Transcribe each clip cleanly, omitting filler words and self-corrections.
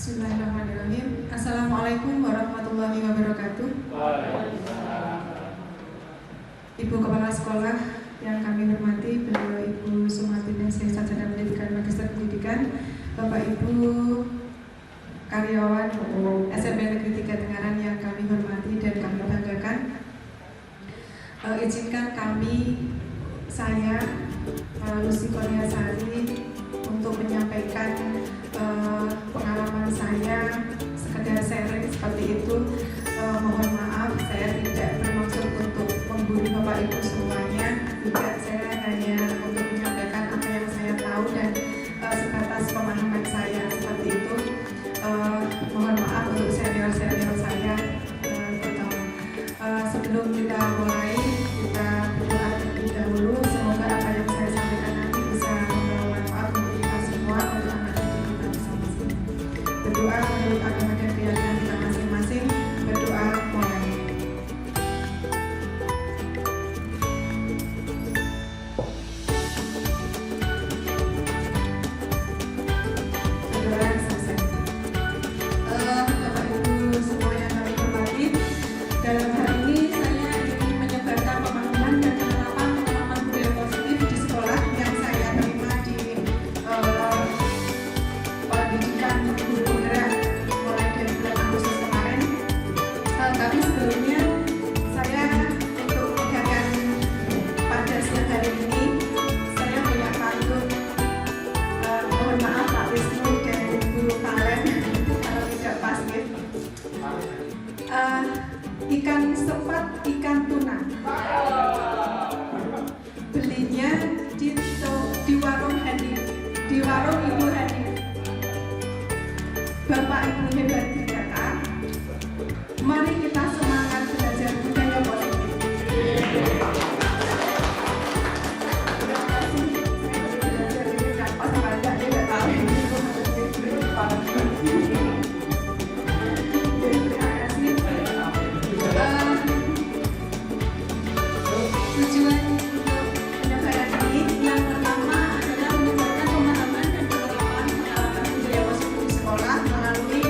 Bismillahirrahmanirrahim. Assalamualaikum warahmatullahi wabarakatuh. Ibu Kepala Sekolah yang kami hormati, beliau Ibu Sumartin SC Sarjana Pendidikan Magister Pendidikan, Bapak Ibu karyawan SMP Negeri 3 Tengaran yang kami hormati dan kami banggakan. Izinkan saya Lucy Kurniasari untuk menyampaikan pengalaman saya, sekedar sharing seperti itu. Mohon maaf, saya tidak bermaksud untuk menggurui Bapak Ibu semuanya. Tidak, saya hanya untuk menyampaikan apa yang saya tahu dan sebatas pemahaman saya seperti itu. Mohon maaf untuk senior-senior saya terutama. Sebelum kita mulai, kita berdoa terlebih dahulu. Semoga apa yang saya sampaikan nanti bisa membawa manfaat untuk kita semua, untuk anak didik kita masing-masing. Berdoa menurut agama dan keyakinan kita masing-masing. Berdoa mulai. Berdoa selesai. Bapak Ibu semua yang kami hormati, dalam hal ini saya ingin menyebarkan pemahaman dan pengalaman budaya positif di sekolah yang saya terima di pendidikan guru penggerak mulai dari bulan Agustus kemarin. Tapi sebelumnya saya untuk mengajarkan pada siang hari ini saya punya pantun. Mohon maaf Pak Wisnu dan Ibu Valen kalau tidak pas gitu. Ikan sepat, ikan tuna. Belinya di warung Hadi, di warung Ibu Hadi. Bapak Ibu hebat di Jakarta. Mari kita semangat belajar budaya positif. Terima kasih. Saya belajar ini tidak pas, tidak tahu ini. Terima kasih. Tujuan untuk penyebaran ini yang pertama adalah menyebarkan pemahaman dan pengalaman budaya positif di sekolah melalui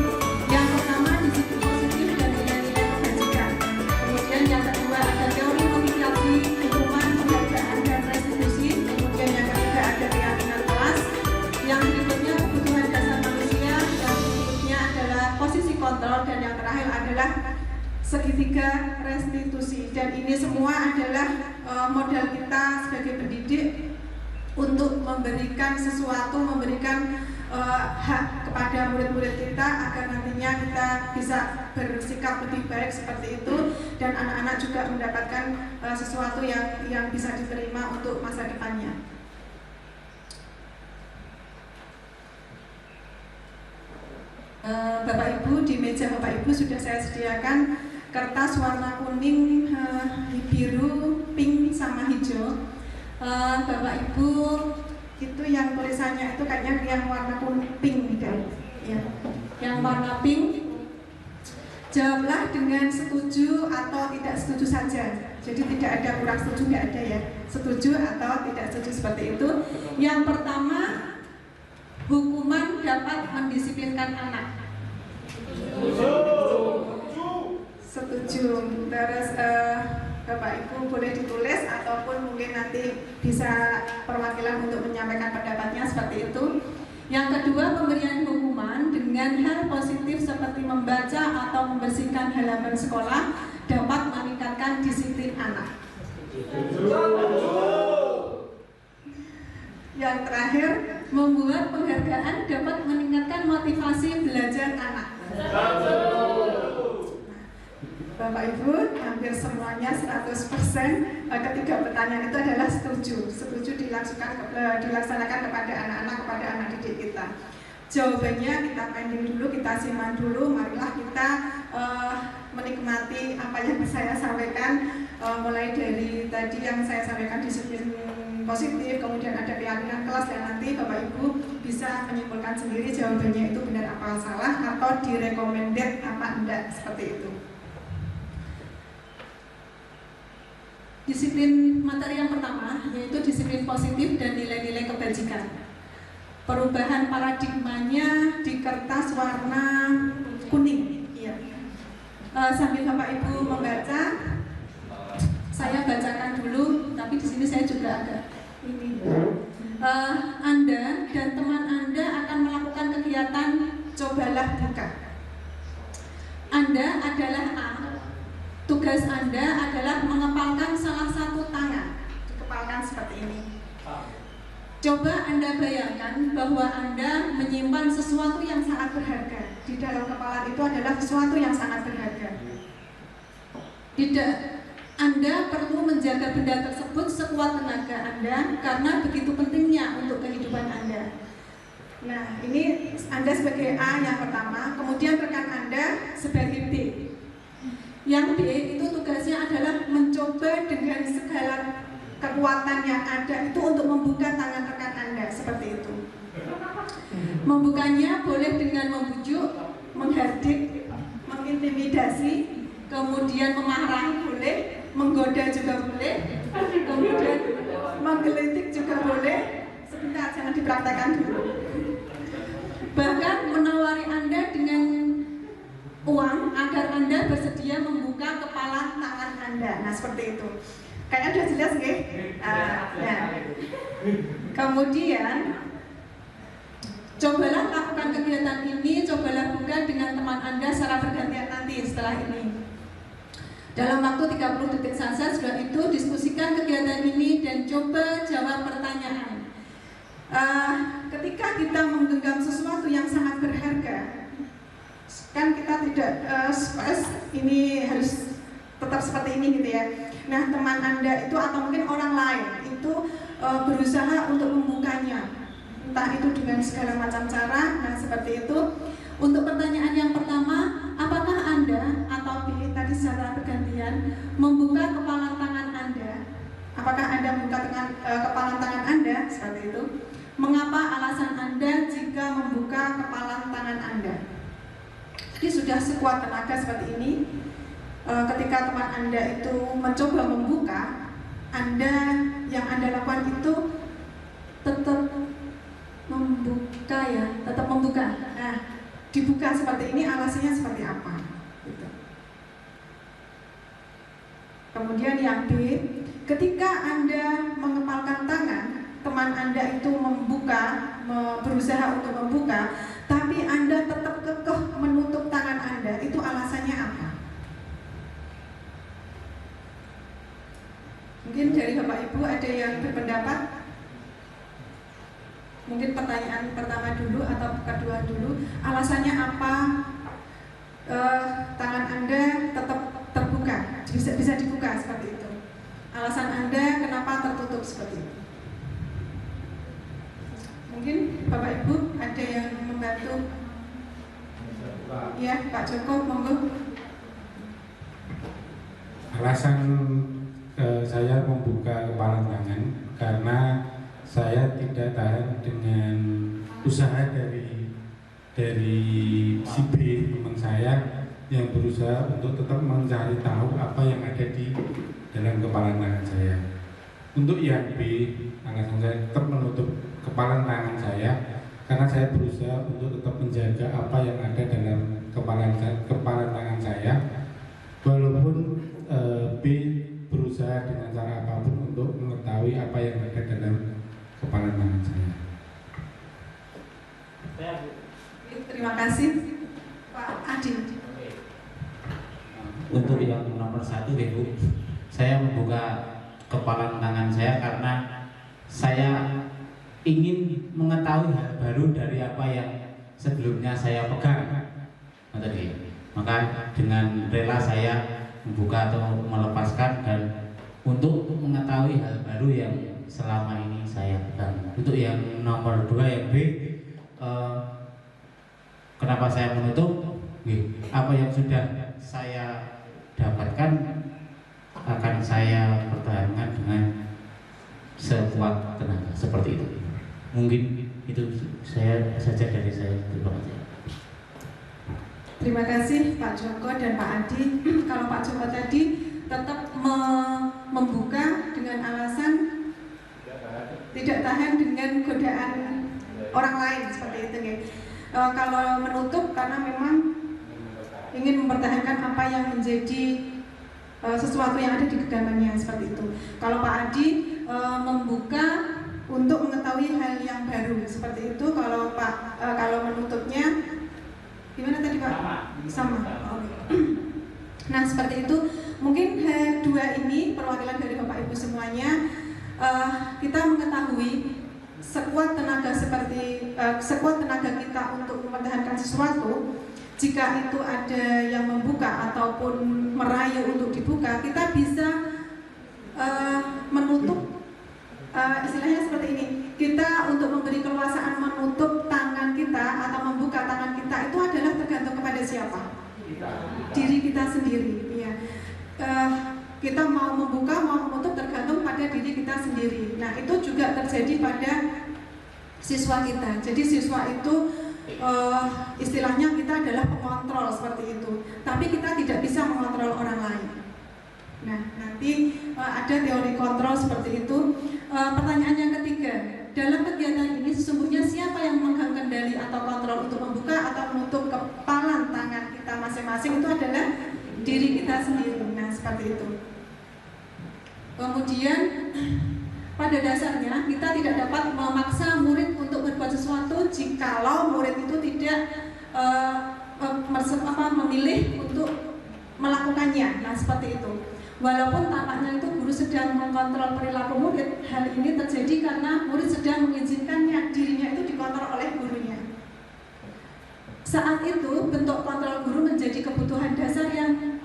yang pertama disiplin positif dan nilai-nilai kebajikan. Kemudian yang kedua ada teori motivasi, hukuman, penghargaan dan restitusi. Kemudian yang ketiga ada keyakinan kelas. Yang berikutnya kebutuhan dasar manusia. Yang berikutnya adalah posisi kontrol dan yang terakhir adalah segitiga restitusi. Dan ini semua adalah modal kita sebagai pendidik untuk memberikan sesuatu, memberikan hak kepada murid-murid kita agar nantinya kita bisa bersikap lebih baik seperti itu dan anak-anak juga mendapatkan sesuatu yang bisa diterima untuk masa depannya. Bapak Ibu, di meja Bapak Ibu sudah saya sediakan kertas warna kuning, biru, pink, sama hijau. Bapak Ibu, itu yang tulisannya itu kayaknya yang warna kuning, pink kan? Ya, yang warna pink. Jawablah dengan setuju atau tidak setuju saja. Jadi tidak ada kurang setuju, nggak ada ya. Setuju atau tidak setuju seperti itu. Yang pertama, hukuman dapat mendisiplinkan anak. Setuju. Terus Bapak Ibu boleh ditulis ataupun mungkin nanti bisa perwakilan untuk menyampaikan pendapatnya seperti itu. Yang kedua, pemberian hukuman dengan hal positif seperti membaca atau membersihkan halaman sekolah dapat meningkatkan disiplin anak. Yang terakhir, membuat penghargaan dapat meningkatkan motivasi belajar anak. Bapak Ibu, hampir semuanya 100%. Ketiga pertanyaan itu adalah setuju. Setuju dilaksanakan kepada anak-anak, kepada anak didik kita. Jawabannya kita pending dulu, kita simak dulu. Marilah kita menikmati apa yang saya sampaikan. Mulai dari tadi yang saya sampaikan disiplin positif, kemudian ada keyakinan kelas, dan nanti Bapak Ibu bisa menyimpulkan sendiri jawabannya itu benar apa salah atau direkomended apa enggak, seperti itu. Disiplin materi yang pertama yaitu disiplin positif dan nilai-nilai kebajikan. perubahan paradigmanya di kertas warna kuning. Iya. Sambil Bapak Ibu membaca, saya bacakan dulu, tapi di sini saya juga ada ini. Anda dan teman Anda akan melakukan kegiatan cobalah buka. Anda adalah A. Tugas Anda adalah mengepalkan salah satu tangan. Dikepalkan seperti ini. Coba Anda bayangkan bahwa Anda menyimpan sesuatu yang sangat berharga. Di dalam kepala itu adalah sesuatu yang sangat berharga. Tidak, Anda perlu menjaga benda tersebut sekuat tenaga Anda karena begitu pentingnya untuk kehidupan Anda. Nah, ini Anda sebagai A yang pertama, kemudian rekan Anda sebagai B. Yang B itu tugasnya adalah mencoba dengan segala kekuatan yang ada itu untuk membuka tangan rekan Anda, seperti itu. Membukanya boleh dengan membujuk, menghardik, mengintimidasi, kemudian memarahi boleh, menggoda juga boleh, kemudian menggelitik juga boleh. Sebentar, jangan dipraktekkan dulu. Bahkan menawari Anda dengan uang agar Anda bersedia membuka kepala tangan Anda. Nah, seperti itu. Kayaknya sudah jelas nggih? Nah. Kemudian cobalah lakukan kegiatan ini, cobalah buka dengan teman Anda secara bergantian nanti setelah ini. Dalam waktu 30 detik saja, setelah itu diskusikan kegiatan ini dan coba jawab pertanyaan. Ketika kita menggenggam sesuatu yang sangat berharga, kan kita tidak ini harus tetap seperti ini gitu ya. Nah, teman Anda itu atau mungkin orang lain itu berusaha untuk membukanya, entah itu dengan segala macam cara. Nah, seperti itu. Untuk pertanyaan yang pertama, apakah Anda atau B tadi secara bergantian membuka kepala tangan Anda? Apakah Anda membuka kepala tangan Anda? Seperti itu. Mengapa alasan Anda jika membuka kepala tangan Anda? Jadi sudah sekuat tenaga seperti ini. Ketika teman Anda itu mencoba membuka, Anda yang Anda lakukan itu tetap membuka ya, tetap membuka. Nah, dibuka seperti ini, alasannya seperti apa? Gitu. Kemudian yang B, ketika Anda mengepalkan tangan, teman Anda itu membuka, berusaha untuk membuka, tapi Anda tetap kekeh menutup tangan Anda, itu alasannya apa? Mungkin dari Bapak Ibu ada yang berpendapat? Mungkin pertanyaan pertama dulu atau kedua dulu, alasannya apa tangan Anda tetap terbuka, bisa dibuka seperti itu? Alasan Anda kenapa tertutup seperti itu? Mungkin Bapak Ibu ada yang membantu? Ya, Pak Joko, monggo. Alasan saya membuka kepala tangan karena saya tidak tahan dengan usaha dari si B, teman saya yang berusaha untuk tetap mencari tahu apa yang ada di dalam kepala tangan saya. Untuk yang B, alasan saya tetap menutup kepala tangan saya karena saya berusaha untuk tetap menjaga apa yang ada dalam kepala tangan saya, walaupun B berusaha dengan cara apapun untuk mengetahui apa yang ada dalam kepala tangan saya. Terima kasih, Pak Adi. Untuk yang nomor 1, Bu, saya membuka kepala tangan saya karena saya ingin mengetahui hal baru dari apa yang sebelumnya saya pegang. Maka dengan rela saya membuka atau melepaskan dan untuk mengetahui hal baru yang selama ini saya pegang. Untuk yang nomor 2 yang B, kenapa saya menutup? Apa yang sudah saya dapatkan akan saya pertahankan dengan sekuat tenaga, seperti itu. Mungkin itu saya saja dari saya. Terima kasih. Terima kasih Pak Joko dan Pak Adi. Kalau Pak Joko tadi tetap membuka dengan alasan tidak tahan dengan godaan orang lain seperti itu ya. Kalau menutup karena memang ingin mempertahankan apa yang menjadi sesuatu yang ada di genggamannya seperti itu. Kalau Pak Adi membuka untuk mengetahui hal yang baru seperti itu. Kalau kalau menutupnya gimana tadi Pak? Sama. Nah seperti itu. Mungkin dua ini perwakilan dari Bapak Ibu semuanya, kita mengetahui sekuat tenaga kita untuk mempertahankan sesuatu. Jika itu ada yang membuka ataupun merayu untuk dibuka, kita bisa menutup, istilahnya seperti ini. Kita untuk memberi keluasaan menutup tangan kita atau membuka tangan kita itu adalah tergantung kepada siapa? Diri kita sendiri. Ya. Kita mau membuka mau menutup tergantung pada diri kita sendiri. Nah itu juga terjadi pada siswa kita. Jadi siswa itu istilahnya kita adalah pengontrol seperti itu. Tapi kita tidak bisa mengontrol orang lain. Nah nanti ada teori kontrol seperti itu. Pertanyaan yang ketiga, dalam kegiatan ini sesungguhnya siapa yang memegang kendali atau kontrol untuk membuka atau menutup kepalan tangan kita masing-masing? Itu adalah diri kita sendiri. Nah seperti itu. Kemudian pada dasarnya kita tidak dapat memaksa murid untuk berbuat sesuatu jikalau murid itu tidak memilih untuk melakukannya. Nah seperti itu. Walaupun tampaknya itu guru sedang mengontrol perilaku murid, hal ini terjadi karena murid sedang mengizinkannya dirinya itu dikontrol oleh gurunya. Saat itu bentuk kontrol guru menjadi kebutuhan dasar yang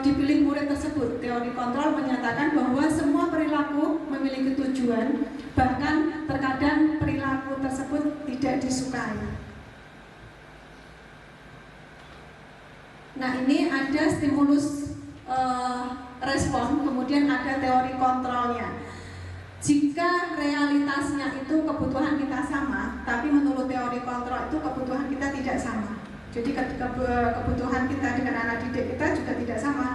dipilih murid tersebut. Teori kontrol menyatakan bahwa semua perilaku memiliki tujuan, bahkan terkadang perilaku tersebut tidak disukai. Nah ini ada stimulus respon, kemudian ada teori kontrolnya. Jika realitasnya itu kebutuhan kita sama, tapi menurut teori kontrol itu kebutuhan kita tidak sama. Jadi kebutuhan kita dengan anak didik kita juga tidak sama,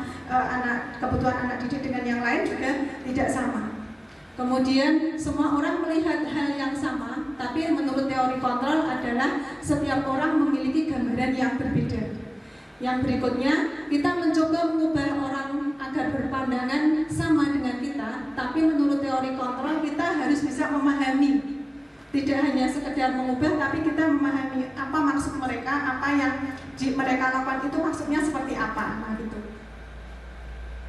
kebutuhan anak didik dengan yang lain juga tidak sama. Kemudian semua orang melihat hal yang sama, tapi menurut teori kontrol adalah setiap orang memiliki gambaran yang berbeda. Yang berikutnya, kita mencoba mengubah orang agar berpandangan sama dengan kita, tapi menurut teori kontrol kita harus bisa memahami. Tidak hanya sekedar mengubah, tapi kita memahami apa maksud mereka, apa yang mereka lakukan itu maksudnya seperti apa. Nah, gitu.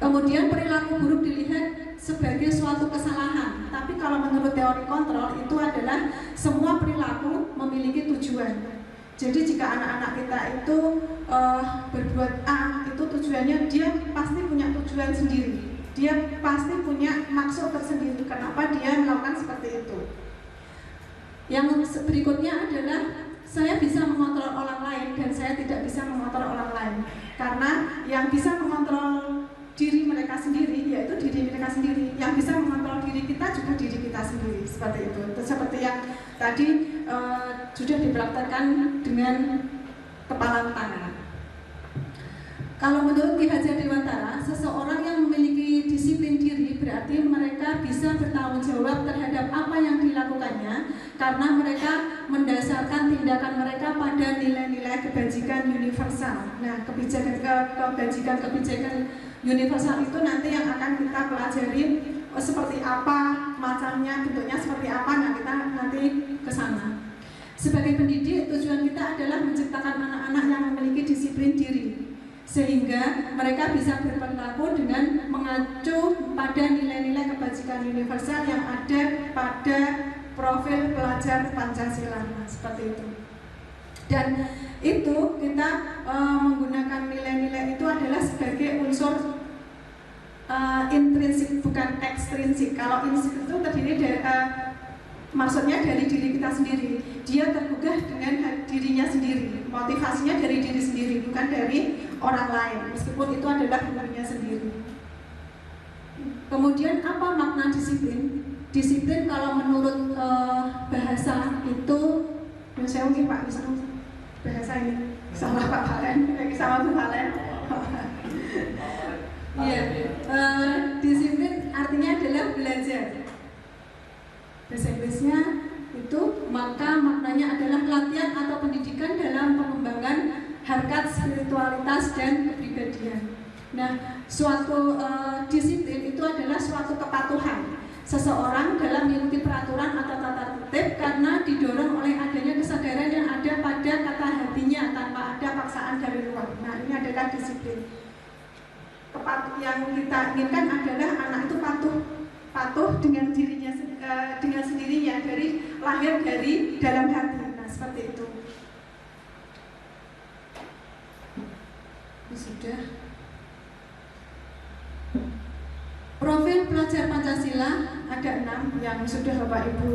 Kemudian perilaku buruk dilihat sebagai suatu kesalahan, tapi kalau menurut teori kontrol itu adalah semua perilaku memiliki tujuan. Jadi jika anak-anak kita itu berbuat A, itu tujuannya dia pasti punya tujuan sendiri. Dia pasti punya maksud tersendiri kenapa dia melakukan seperti itu. Yang berikutnya adalah saya bisa mengontrol orang lain dan saya tidak bisa mengontrol orang lain. Karena yang bisa mengontrol diri mereka sendiri yaitu diri mereka sendiri. Yang bisa mengontrol diri kita juga diri kita sendiri. Seperti itu. Seperti yang tadi sudah dipraktekkan dengan kepalan tangan. Kalau menurut Ki Hajar Dewantara, seseorang yang memiliki disiplin diri berarti mereka bisa bertanggung jawab terhadap apa yang dilakukannya karena mereka mendasarkan tindakan mereka pada nilai-nilai kebajikan universal. Nah, kebajikan universal itu nanti yang akan kita pelajari seperti apa macamnya, bentuknya seperti apa. Nah, kita nanti ke sana. Sebagai pendidik, tujuan kita adalah menciptakan anak-anak yang memiliki disiplin diri sehingga mereka bisa berperilaku dengan mengacu pada nilai-nilai kebajikan universal yang ada pada profil pelajar Pancasila. Nah, seperti itu. Dan itu kita menggunakan nilai-nilai itu adalah sebagai unsur intrinsik bukan ekstrinsik. Kalau intrinsik itu terdiri dari maksudnya dari diri kita sendiri. Dia tergugah dengan dirinya sendiri. Motivasinya dari diri sendiri, bukan dari orang lain. Meskipun itu adalah dirinya sendiri. Kemudian apa makna disiplin? Disiplin kalau menurut bahasa itu, saya mungkin Pak Wisnu bahasa ini sama Pak Valen, sama Bu Valen. Iya, disiplin artinya adalah belajar. Bahasa Inggrisnya itu maka makna namanya adalah pelatihan atau pendidikan dalam pengembangan harkat spiritualitas dan kepribadian. Nah, suatu disiplin itu adalah suatu kepatuhan seseorang dalam mengikuti peraturan atau tata tertib karena didorong oleh adanya kesadaran yang ada pada kata hatinya tanpa ada paksaan dari luar. Nah, ini adalah disiplin. Yang kita inginkan adalah anak itu patuh dengan dirinya, dengan sendirinya, dari lahir dari dalam hati. Nah, seperti itu. Ini sudah. Profil pelajar Pancasila ada 6 yang sudah Bapak Ibu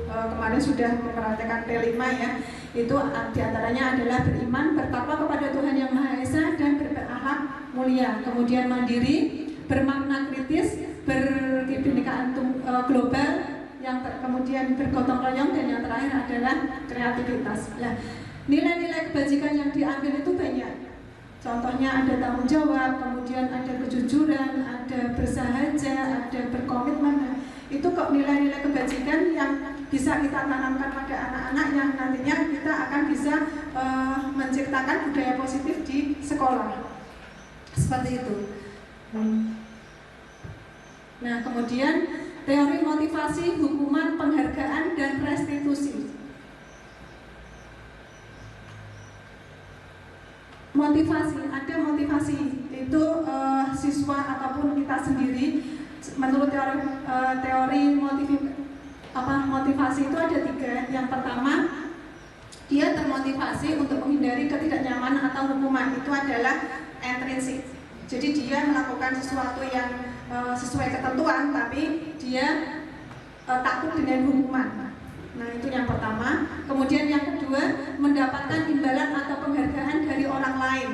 kemarin sudah memperhatikan P5 ya. Itu diantaranya adalah beriman, bertakwa kepada Tuhan Yang Maha Esa dan berakhlak mulia. Kemudian mandiri, bermakna kritis, berkebinekaan global, yang kemudian bergotong royong, dan yang terakhir adalah kreativitas. Nah, nilai-nilai kebajikan yang diambil itu banyak. Contohnya ada tanggung jawab, kemudian ada kejujuran, ada bersahaja, ada berkomitmen. Nah, itu kok nilai-nilai kebajikan yang bisa kita tanamkan pada anak-anak yang nantinya kita akan bisa menciptakan budaya positif di sekolah. Seperti itu. Nah, kemudian teori motivasi, hukuman, penghargaan, dan restitusi. Motivasi, ada motivasi itu siswa ataupun kita sendiri menurut teori motivasi itu ada 3. Yang pertama, dia termotivasi untuk menghindari ketidaknyamanan atau hukuman, itu adalah intrinsik. Jadi dia melakukan sesuatu yang sesuai ketentuan, tapi dia takut dengan hukuman. Nah, itu yang pertama. Kemudian yang kedua, mendapatkan imbalan atau penghargaan dari orang lain.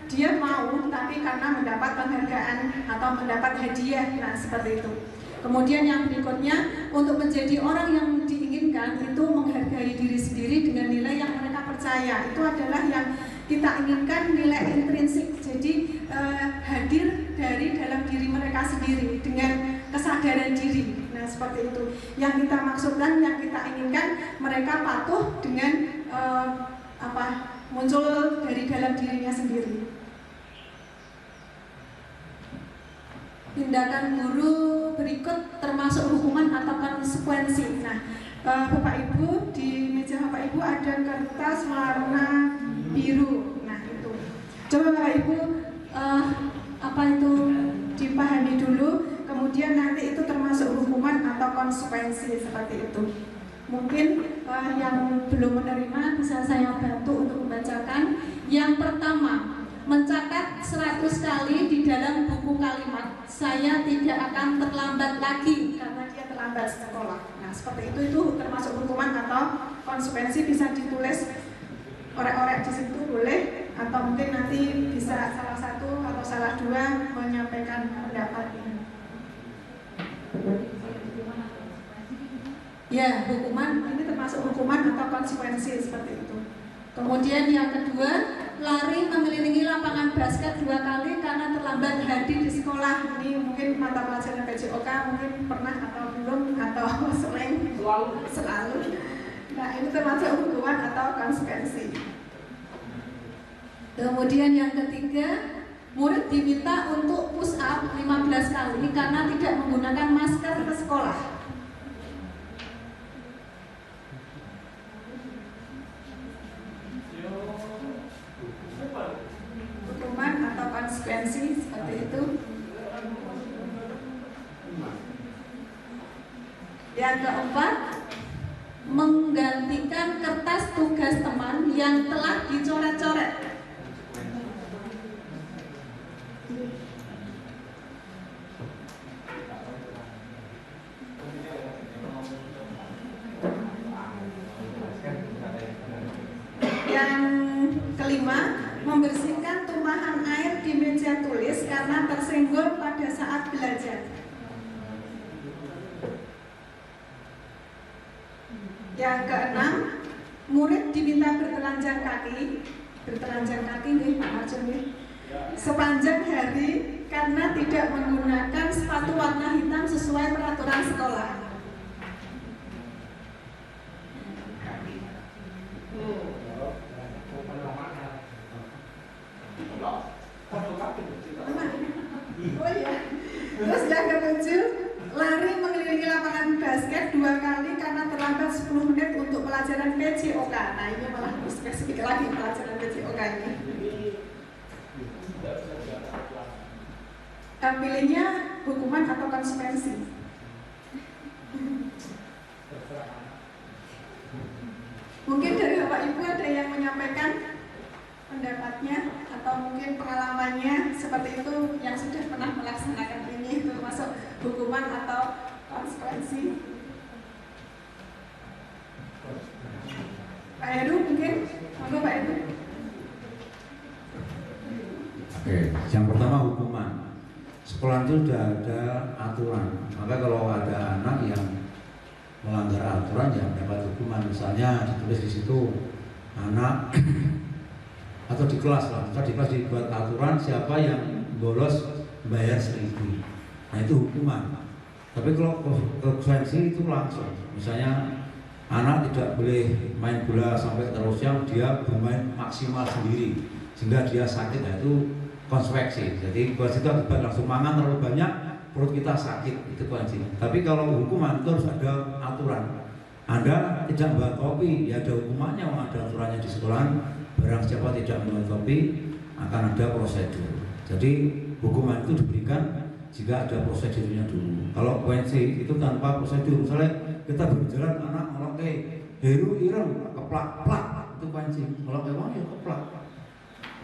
Dia mau, tapi karena mendapat penghargaan atau mendapat hadiah. Nah, seperti itu. Kemudian yang berikutnya, untuk menjadi orang yang diinginkan itu menghargai diri sendiri dengan nilai yang mereka percaya. Itu adalah yang kita inginkan, nilai intrinsik. Jadi hadir dari dalam diri mereka sendiri dengan kesadaran diri. Nah, seperti itu yang kita maksudkan, yang kita inginkan, mereka patuh dengan muncul dari dalam dirinya sendiri. Tindakan guru berikut termasuk hukuman atau konsekuensi. Nah, Bapak Ibu, di meja Bapak Ibu ada kertas warna biru. Nah, itu coba Bapak Ibu itu dipahami dulu, kemudian nanti itu termasuk hukuman atau konsekuensi, seperti itu. Mungkin yang belum menerima bisa saya bantu untuk membacakan. Yang pertama, mencatat 100 kali di dalam buku kalimat, saya tidak akan terlambat lagi, karena dia terlambat sekolah. Nah, seperti itu termasuk hukuman atau konsekuensi, bisa ditulis orek-orek di situ boleh, atau mungkin nanti bisa salah satu atau salah dua menyampaikan pendapatnya. Ya, hukuman ini termasuk hukuman atau konsekuensi, seperti itu. Kemudian yang kedua, lari mengelilingi lapangan basket 2 kali karena terlambat hadir di sekolah. Ini mungkin mata pelajaran PJOK mungkin pernah atau belum atau sering selalu. Nah, ini termasuk hukuman atau konsekuensi. Kemudian yang ketiga, murid diminta untuk push up 15 kali karena tidak menggunakan masker ke sekolah. Hukuman atau konsekuensi, seperti itu. Yang keempat, menggantikan kertas tugas teman yang telah dicoret-coret. Yang kelima, membersihkan tumpahan air di meja tulis karena tersenggol pada saat belajar. Yang keenam, murid diminta bertelanjang kaki nih Pak Marjo nih, sepanjang hari karena tidak menggunakan sepatu warna hitam sesuai peraturan sekolah. Oh iya. Terus yang ketujuh, lari mengelilingi lapangan basket 2 kali karena terlambat 10 menit untuk pelajaran PJOK. Nah ini malah spesifik lagi pelajaran PJOK ini. Pilihnya hukuman atau konsekuensi. Mungkin dari Bapak Ibu ada yang menyampaikan pendapatnya atau mungkin pengalamannya seperti itu yang sudah pernah melaksanakan ini, termasuk hukuman atau konsekuensi. Pak Heru mungkin, monggo Pak Heru. Oke, yang pertama hukuman. Sekolah itu sudah ada aturan, maka kalau ada anak yang melanggar aturan ya mendapat hukuman. Misalnya ditulis di situ anak atau di kelas lah, di kelas dibuat aturan siapa yang bolos bayar 1.000. Nah itu hukuman. Tapi kalau konsekuensi itu langsung. Misalnya anak tidak boleh main bola sampai terus siang, dia bermain maksimal sendiri sehingga dia sakit, nah itu konsekuensi. Jadi buat itu akibat langsung mangan terlalu banyak, perut kita sakit, itu konsekuensi. Tapi kalau hukuman itu harus ada aturan. Anda tidak membawa topi, ya ada hukumannya, ada aturannya di sekolah. Barang siapa tidak membawa topi akan ada prosedur. Jadi hukuman itu diberikan jika ada prosedurnya dulu. Kalau konsekuensi itu tanpa prosedur, misalnya kita berjalan anak ngeloke Heru ireng keplak-plak, itu konsekuensi. Kalau memang ya keplak,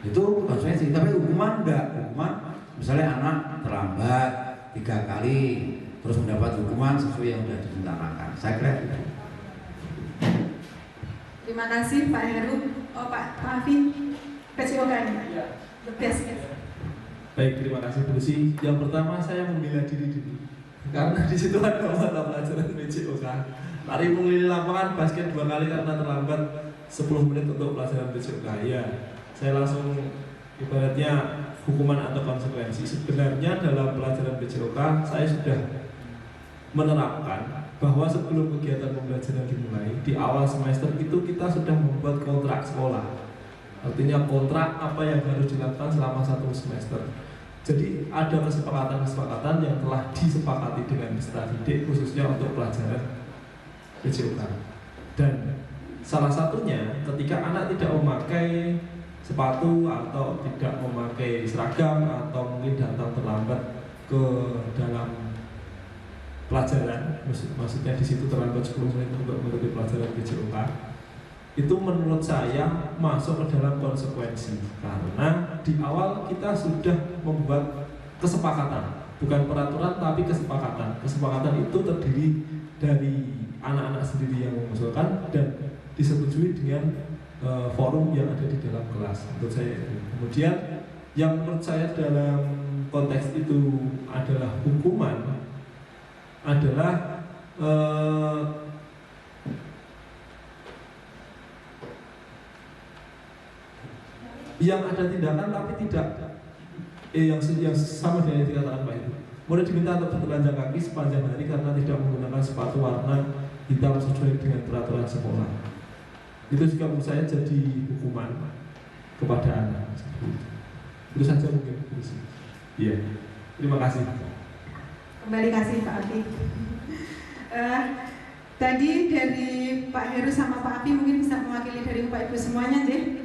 itu konsekuensi. Tapi hukuman enggak. Hukuman misalnya anak terlambat 3 kali terus mendapat hukuman sesuai yang sudah direncanakan. Saya kira itu. Terima kasih Pak Heru. Oh Pak Afi, PJOK ini. Yes. Baik, terima kasih Bu Lucy. Yang pertama saya membela diri dulu, karena di situ ada mata pelajaran PJOK. Lari mengelilingi lapangan basket 2 kali karena terlambat 10 menit untuk pelajaran PJOK. Ya, saya langsung ibaratnya hukuman atau konsekuensi. Sebenarnya dalam pelajaran PJOK saya sudah menerapkan bahwa sebelum kegiatan pembelajaran dimulai di awal semester itu kita sudah membuat kontrak sekolah. Artinya kontrak apa yang harus dilakukan selama 1 semester. Jadi ada kesepakatan-kesepakatan yang telah disepakati dengan peserta didik khususnya untuk pelajaran PJOK. Dan salah satunya ketika anak tidak memakai sepatu atau tidak memakai seragam atau mungkin datang terlambat ke dalam pelajaran, maksudnya di situ terlambat 10 menit untuk mengikuti pelajaran PJOK, itu menurut saya masuk ke dalam konsekuensi karena di awal kita sudah membuat kesepakatan, bukan peraturan tapi kesepakatan. Kesepakatan itu terdiri dari anak-anak sendiri yang mengusulkan dan disetujui dengan forum yang ada di dalam kelas. Menurut saya itu. Kemudian yang menurut saya dalam konteks itu adalah hukuman adalah yang ada tindakan tapi tidak yang sama dengan yang dikatakan Pak Ibu. Mulai diminta untuk bertelanjang kaki sepanjang hari karena tidak menggunakan sepatu warna hitam sesuai dengan peraturan sekolah. Itu juga menurut saya jadi hukuman kepada anak. Itu saja mungkin. Iya. Terima kasih. Kembali kasih Pak Afi. Tadi dari Pak Heru sama Pak Afi mungkin bisa mewakili dari Bapak Ibu semuanya deh.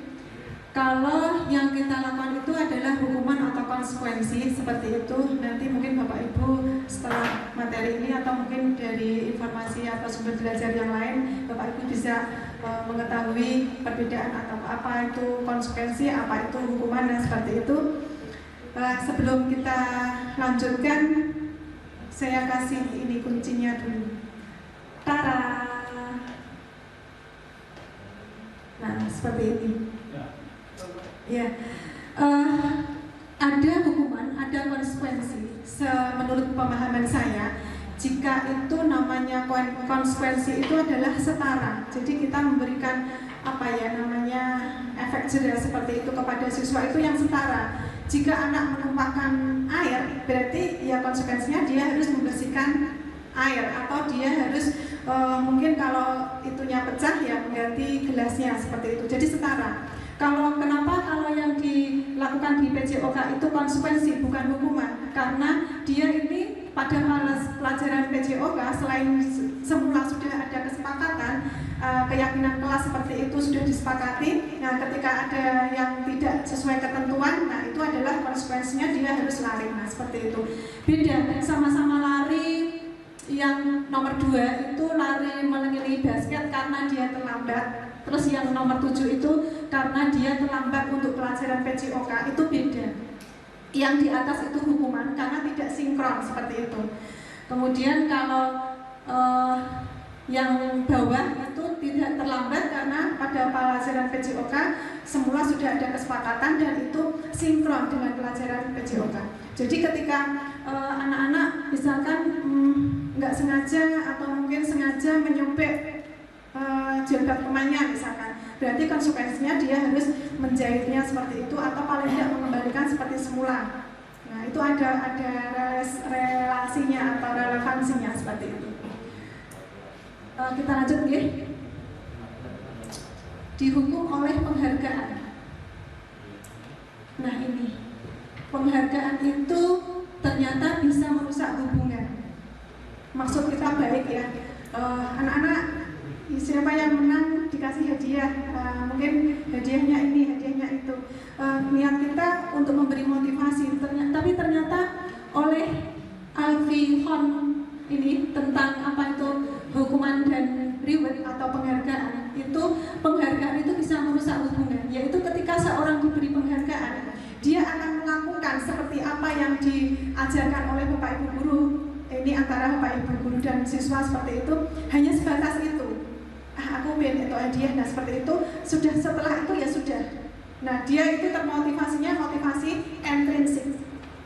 Kalau yang kita lakukan itu adalah hukuman atau konsekuensi seperti itu, nanti mungkin Bapak Ibu setelah materi ini atau mungkin dari informasi atau sumber belajar yang lain, Bapak Ibu bisa mengetahui perbedaan atau apa itu konsekuensi, apa itu hukuman dan seperti itu. Sebelum kita lanjutkan, saya kasih ini kuncinya dulu. Tara. Nah, seperti ini. Ya, ada hukuman, ada konsekuensi. Menurut pemahaman saya, jika itu namanya konsekuensi itu adalah setara. Jadi kita memberikan efek jerah seperti itu kepada siswa itu yang setara. Jika anak menumpahkan air, berarti ya konsekuensinya dia harus membersihkan air atau dia harus mungkin kalau itunya pecah ya mengganti gelasnya seperti itu. Jadi setara. Kalau yang dilakukan di PJOK itu konsekuensi bukan hukuman, karena dia ini pada pelajaran PJOK selain semula sudah ada kesepakatan, keyakinan kelas seperti itu sudah disepakati. Nah, ketika ada yang tidak sesuai ketentuan, nah itu adalah konsekuensinya dia harus lari. Nah, seperti itu. Beda, sama-sama lari. Yang nomor 2 itu lari melengili basket karena dia terlambat. Terus yang nomor 7 itu karena dia terlambat untuk pelajaran PJOK, itu beda. Yang di atas itu hukuman karena tidak sinkron seperti itu. Kemudian kalau yang bawah itu tidak terlambat karena pada pelajaran PJOK semula sudah ada kesepakatan dan itu sinkron dengan pelajaran PJOK. Jadi ketika anak-anak misalkan nggak sengaja atau mungkin sengaja menyobek jilbab temannya misalkan, berarti konsekuensinya dia harus menjahitnya seperti itu atau paling tidak mengembalikan seperti semula. Nah, itu ada relasinya atau relevansinya seperti itu. Kita lanjut ya. Dihukum oleh penghargaan. Nah, ini penghargaan itu ternyata bisa merusak hubungan. Maksud kita baik ya, anak-anak siapa yang menang dikasih hadiah, mungkin hadiahnya ini, hadiahnya itu. Niat kita untuk memberi motivasi, tapi ternyata oleh Alfie Horn ini tentang apa itu hukuman dan reward atau penghargaan. Penghargaan itu bisa merusak hubungan, yaitu ketika seorang diberi penghargaan, dia akan melakukan seperti apa yang diajarkan oleh Bapak Ibu guru. Ini antara Bapak Ibu guru dan siswa seperti itu, hanya sebatas itu. Aku pengen itu hadiah, nah seperti itu. Sudah setelah itu ya sudah. Nah, dia itu termotivasinya motivasi intrinsik,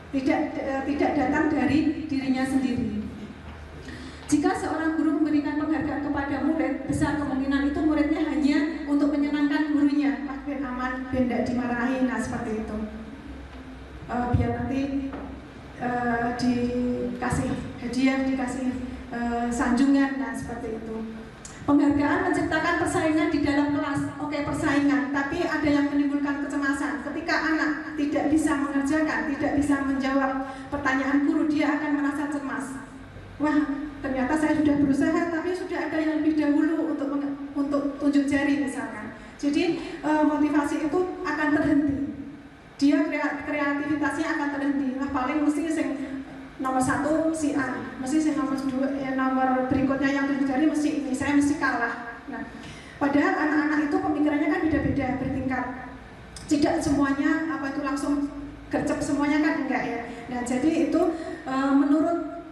tidak datang dari dirinya sendiri. Jika seorang guru memberikan penghargaan kepada murid, besar kemungkinan itu muridnya hanya untuk menyenangkan gurunya, biar aman, biar tidak dimarahi, nah seperti itu. Biar nanti dikasih hadiah, dikasih sanjungan, nah seperti itu. Penghargaan menciptakan persaingan di dalam kelas. Oke, persaingan, tapi ada yang menimbulkan kecemasan. Ketika anak tidak bisa mengerjakan, tidak bisa menjawab pertanyaan guru, dia akan merasa cemas. Wah, ternyata saya sudah berusaha, tapi sudah ada yang lebih dahulu untuk tunjuk jari misalkan. Jadi motivasi itu akan terhenti. Dia kreativitasnya akan terhenti. Nah, paling mesti nomor 1 si A, mesti nomor 2, nomor berikutnya yang tunjuk jari mesti ini, saya mesti kalah. Nah, padahal anak-anak itu pemikirannya kan beda-beda, bertingkat. Tidak semuanya apa itu langsung gercep semuanya kan enggak ya. Nah, jadi itu menurut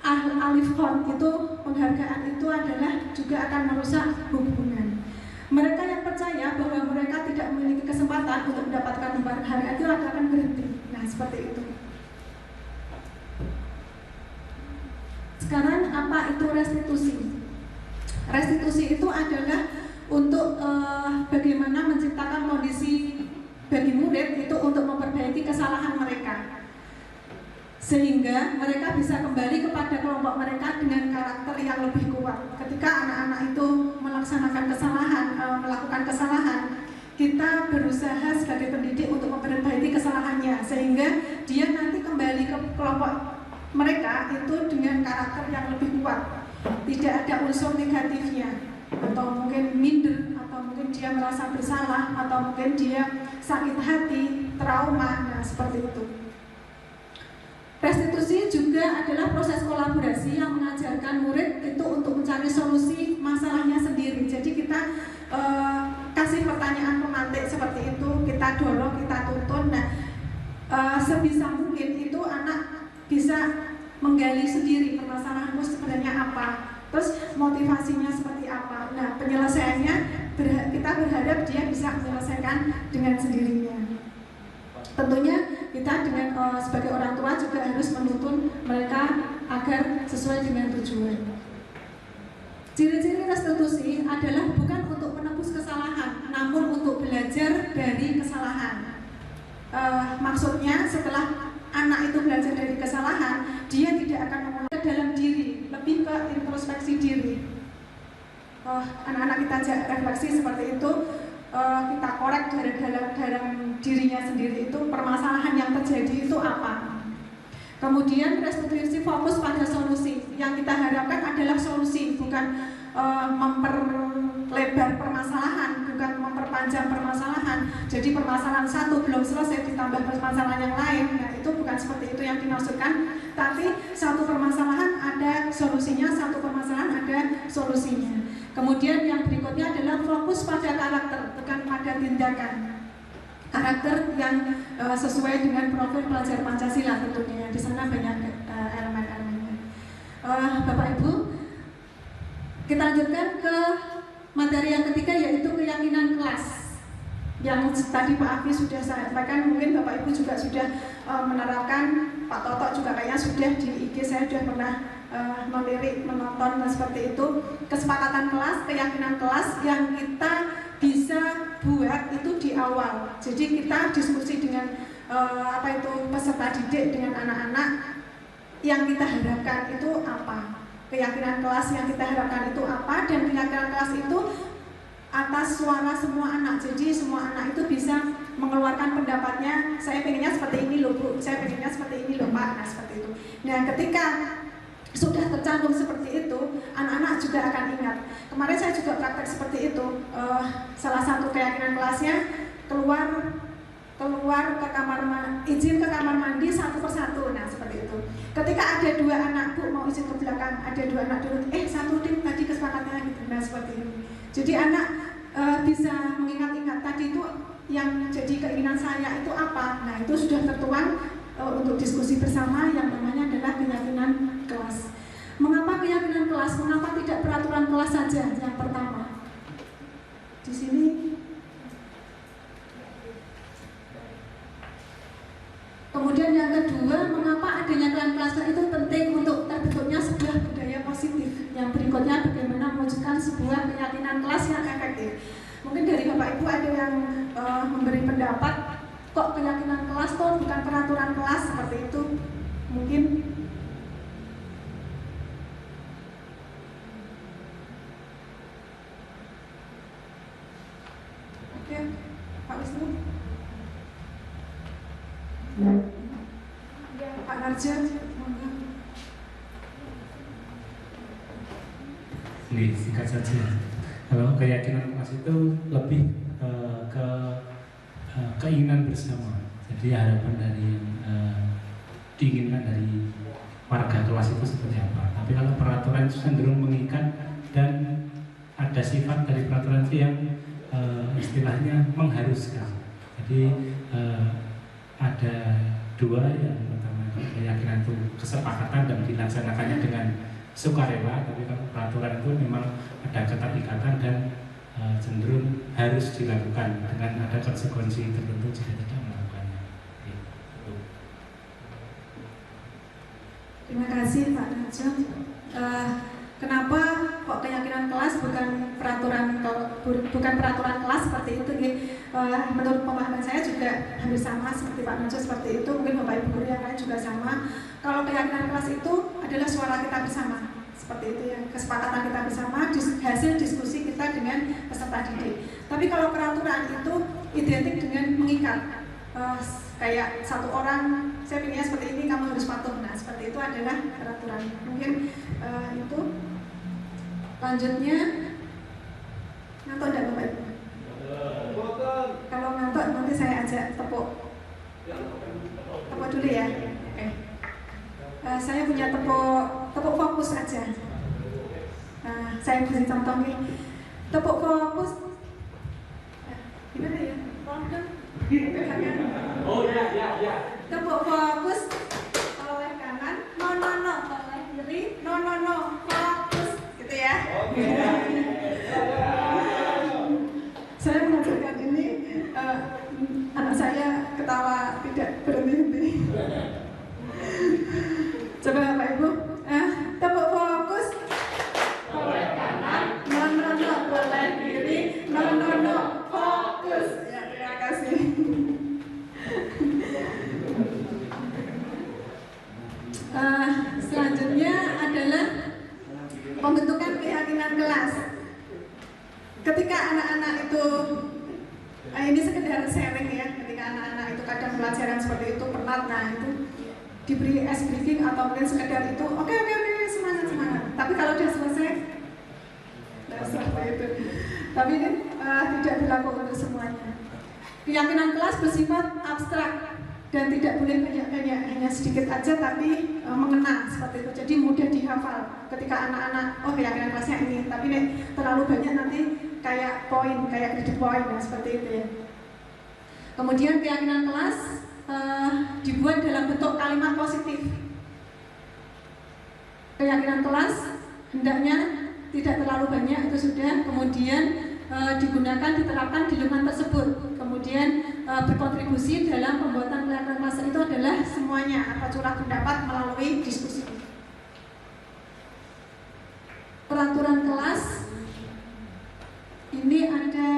Alif Horn itu penghargaan itu adalah juga akan merusak hubungan. Mereka yang percaya bahwa mereka tidak memiliki kesempatan untuk mendapatkan penghargaan itu akan berhenti. Nah, seperti itu. Sekarang apa itu restitusi? Restitusi itu adalah untuk bagaimana menciptakan kondisi bagi murid itu untuk memperbaiki kesalahan mereka, sehingga mereka bisa kembali kepada kelompok mereka dengan karakter yang lebih kuat. Ketika anak-anak itu melaksanakan kesalahan, melakukan kesalahan, kita berusaha sebagai pendidik untuk memperbaiki kesalahannya, sehingga dia nanti kembali ke kelompok mereka itu dengan karakter yang lebih kuat, tidak ada unsur negatifnya, atau mungkin minder, atau mungkin dia merasa bersalah, atau mungkin dia sakit hati, trauma, nah seperti itu. Restitusi juga adalah proses kolaborasi yang mengajarkan murid itu untuk mencari solusi masalahnya sendiri. Jadi kita kasih pertanyaan pemantik seperti itu, kita dorong, kita tuntun. Nah, sebisa mungkin itu anak bisa menggali sendiri permasalahanmu sebenarnya apa, terus motivasinya seperti apa. Nah, penyelesaiannya kita berharap dia bisa menyelesaikan dengan sendirinya. Tentunya kita dengan sebagai orang tua juga harus menuntun mereka agar sesuai dengan tujuan. Ciri-ciri restitusi adalah bukan untuk menebus kesalahan, namun untuk belajar dari kesalahan. Maksudnya setelah anak itu belajar dari kesalahan, dia tidak akan mengulang ke dalam diri, lebih ke introspeksi diri. Anak-anak kita ajak refleksi seperti itu. kita korek dalam dirinya sendiri itu permasalahan yang terjadi itu apa. Kemudian restitusi fokus pada solusi. Yang kita harapkan adalah solusi, bukan memperlebar permasalahan, bukan memperpanjang permasalahan. Jadi permasalahan satu belum selesai ditambah permasalahan yang lain. Nah, itu bukan seperti itu yang dimaksudkan. Tapi satu permasalahan ada solusinya, satu permasalahan ada solusinya. Kemudian yang berikutnya adalah fokus pada karakter, bukan pada tindakan. Karakter yang sesuai dengan profil pelajar Pancasila tentunya. Di sana banyak elemen-elemennya. Bapak Ibu, kita lanjutkan ke materi yang ketiga, yaitu keyakinan kelas. Yang tadi Pak Afi sudah sampaikan, mungkin Bapak Ibu juga sudah menerapkan, Pak Toto juga kayaknya sudah di IG saya sudah pernah melirik, menonton seperti itu. Kesepakatan kelas, keyakinan kelas yang kita bisa buat itu di awal. Jadi kita diskusi dengan peserta didik, dengan anak-anak, yang kita harapkan itu apa, keyakinan kelas yang kita harapkan itu apa, dan keyakinan kelas itu atas suara semua anak. Jadi semua anak itu bisa mengeluarkan pendapatnya, saya pengennya seperti ini loh Bu, saya pengennya seperti ini loh Pak, nah seperti itu. Nah ketika sudah tercantum seperti itu, anak-anak juga akan ingat. Kemarin saya juga praktek seperti itu. Salah satu keyakinan kelasnya keluar ke kamar izin ke kamar mandi satu persatu. Nah seperti itu. Ketika ada dua anak Bu mau izin ke belakang, ada dua anak dulu. Satu tim tadi kesepakatannya gitu. Nah seperti ini. Jadi anak bisa mengingat-ingat tadi itu yang jadi keinginan saya itu apa. Nah itu sudah tertuang untuk diskusi bersama yang namanya adalah keyakinan kelas. Mengapa keyakinan kelas? Mengapa tidak peraturan kelas saja? Yang pertama, di sini kemudian yang kedua, mengapa adanya kelas itu penting untuk terbentuknya sebuah budaya positif. Yang berikutnya, bagaimana mewujudkan sebuah keyakinan kelas yang efektif. Mungkin dari Bapak Ibu ada yang memberi pendapat, kok keyakinan kelas toh bukan peraturan kelas seperti itu. Mungkin oke, Pak Wisnu, Pak Narja, Ini singkat saja. Kalau keyakinan kelas itu lebih ke keinginan bersama. Jadi harapan dari diinginkan dari warga kelas itu seperti apa. Tapi kalau peraturan itu cenderung mengikat dan ada sifat dari peraturan itu yang istilahnya mengharuskan. Jadi ada dua, yang pertama keyakinan itu kesepakatan dan dilaksanakannya dengan sukarela. Tapi kalau peraturan itu memang ada keterikatan dan cenderung harus dilakukan dengan ada konsekuensi tertentu jika tidak melakukannya. Terima kasih Pak Najwa. Kenapa kok keyakinan kelas bukan peraturan kelas seperti itu? Menurut pemahaman saya juga hampir sama seperti Pak Najwa seperti itu. Mungkin Bapak Ibu guru yang lain juga sama. Kalau keyakinan kelas itu adalah suara kita bersama, seperti itu ya, kesepakatan kita bersama, hasil diskusi kita dengan peserta didik. Tapi kalau peraturan itu identik dengan mengikat. Kayak satu orang, saya pilihnya seperti ini, kamu harus patuh. Nah seperti itu adalah peraturan. Mungkin itu. Lanjutnya, ngantuk enggak Bapak Ibu? Kalau ngantuk nanti saya ajak tepuk dulu ya. Oke. Saya punya tepuk fokus aja. Saya beri contoh nih. Tepuk fokus. Gimana ya? Oh ya. Tepuk fokus oleh kanan, no oleh kiri, no fokus, gitu ya. Saya mengajarkan ini, anak saya ketawa tidak berhenti. Coba Bapak Ibu, tepuk fokus oleh kanan, no oleh kiri, no fokus. Ya, terima kasih. Selanjutnya adalah pembentukan keyakinan kelas. Ketika anak-anak itu Ini sekedar sharing ya, ketika anak-anak itu kadang pelajaran seperti itu penat, nah itu diberi briefing atau mungkin sekedar itu, oke, semangat. Tapi kalau sudah selesai, nah seperti itu. Tapi ini tidak berlaku untuk semuanya. Keyakinan kelas bersifat abstrak dan tidak boleh banyak-banyak, hanya sedikit aja tapi mengena seperti itu. Jadi mudah dihafal ketika anak-anak, oh keyakinan kelasnya ini, tapi nih terlalu banyak nanti kayak poin, kayak kredit poin, nah, seperti itu ya. Kemudian keyakinan kelas dibuat dalam bentuk kalimat positif. Keyakinan kelas hendaknya tidak terlalu banyak, itu sudah. Kemudian digunakan, diterapkan di lingkungan tersebut. Kemudian berkontribusi dalam pembuatan keyakinan kelas itu adalah semuanya atau curah pendapat melalui diskusi. Peraturan kelas ini ada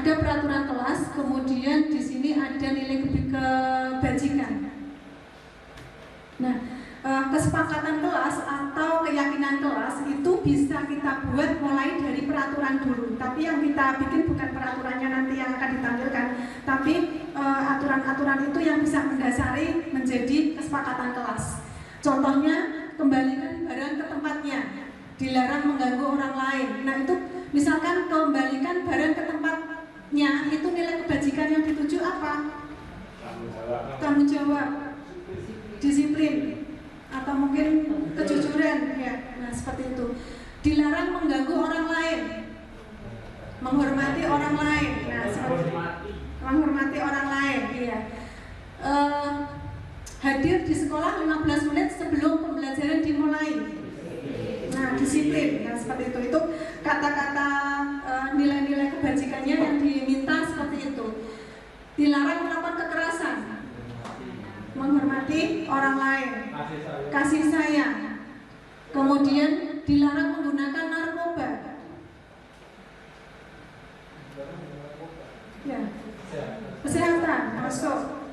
peraturan kelas, kemudian di sini ada nilai kebajikan. Nah, kesepakatan kelas atau keyakinan kelas itu bisa kita buat mulai dari peraturan dulu. Tapi yang kita bikin bukan peraturannya nanti yang akan ditampilkan, tapi aturan-aturan itu yang bisa mendasari menjadi kesepakatan kelas. Contohnya, kembalikan barang ke tempatnya, dilarang mengganggu orang lain. Nah itu misalkan kembalikan barang ke tempatnya, itu nilai kebajikan yang dituju apa? Tanggung jawab, disiplin, atau mungkin kejujuran ya. Nah seperti itu. Dilarang mengganggu orang lain, menghormati orang lain. Nah seperti menghormati orang lain, iya. Hadir di sekolah 15 menit sebelum pembelajaran dimulai. Nah, disiplin. Nah, seperti itu. Itu kata-kata nilai-nilai kebajikannya yang diminta seperti itu. Dilarang melakukan kekerasan, menghormati orang lain, kasih sayang. Kemudian dilarang menggunakan narkoba. Ya. Kesehatan masuk.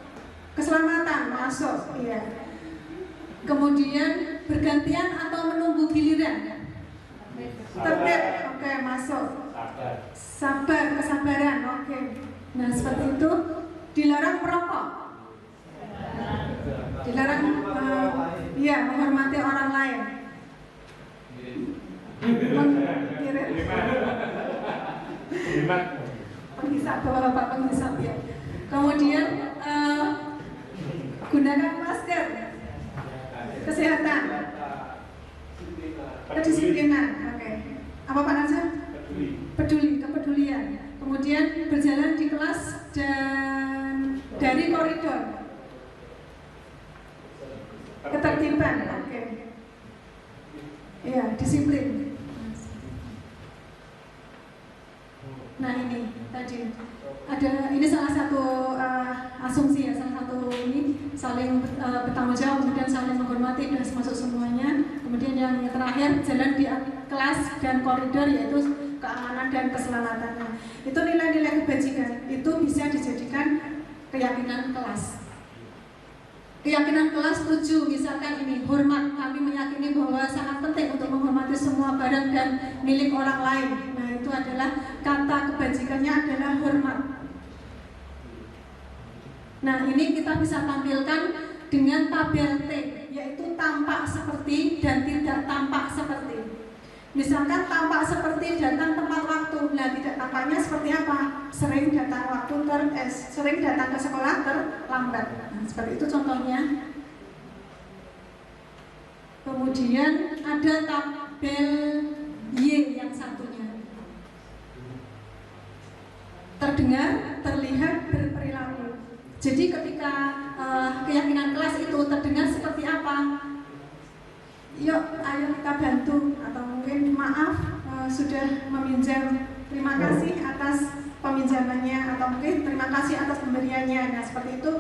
Keselamatan masuk, iya. Kemudian bergantian atau menunggu giliran. Tertib, oke, masuk. Sabar, kesabaran, oke. Nah seperti itu. Dilarang merokok. Dilarang, iya, menghormati orang lain. Penghisap, bapak penghisap ya. Kemudian gunakan masker, kesehatan, kedisiplinan, oke. Apa Pak Nazar? Peduli, kepedulian. Kemudian berjalan di kelas dan dari koridor, ketertiban, oke. Iya, disiplin. Nah ini tadi ini salah satu asumsi ya, salah satu ini saling bertanggung jawab, kemudian saling menghormati dan masuk semuanya. Kemudian yang terakhir jalan di kelas dan koridor, yaitu keamanan dan keselamatannya. Itu nilai-nilai kebajikan, itu bisa dijadikan keyakinan kelas. Keyakinan kelas 7, misalkan ini hormat, kami meyakini bahwa sangat penting untuk menghormati semua barang dan milik orang lain. Nah itu adalah kata kebajikannya adalah hormat. Nah ini kita bisa tampilkan dengan tabel T, yaitu tampak seperti dan tidak tampak seperti. Misalkan tampak seperti datang tepat waktu, nah tidak tampaknya seperti apa? Sering datang waktu sering datang ke sekolah terlambat. Nah, seperti itu contohnya. Kemudian ada tabel Y yang satunya. Terdengar, terlihat, berperilaku. Jadi ketika keyakinan kelas itu terdengar seperti apa? Yuk, ayo kita bantu, atau mungkin maaf sudah meminjam, terima kasih atas peminjamannya, atau mungkin terima kasih atas pemberiannya. Nah seperti itu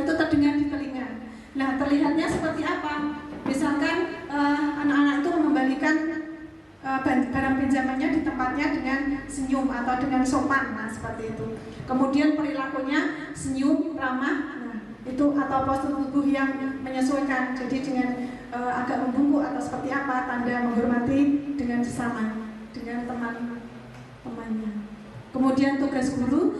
terdengar di telinga. Nah terlihatnya seperti apa? Misalkan anak-anak itu mengembalikan barang pinjamannya di tempatnya dengan senyum atau dengan sopan, nah seperti itu. Kemudian perilakunya senyum, ramah. Nah itu atau postur tubuh yang menyesuaikan, jadi dengan agak membungkuk atau seperti apa, tanda menghormati dengan sesama, dengan teman-temannya. Kemudian tugas guru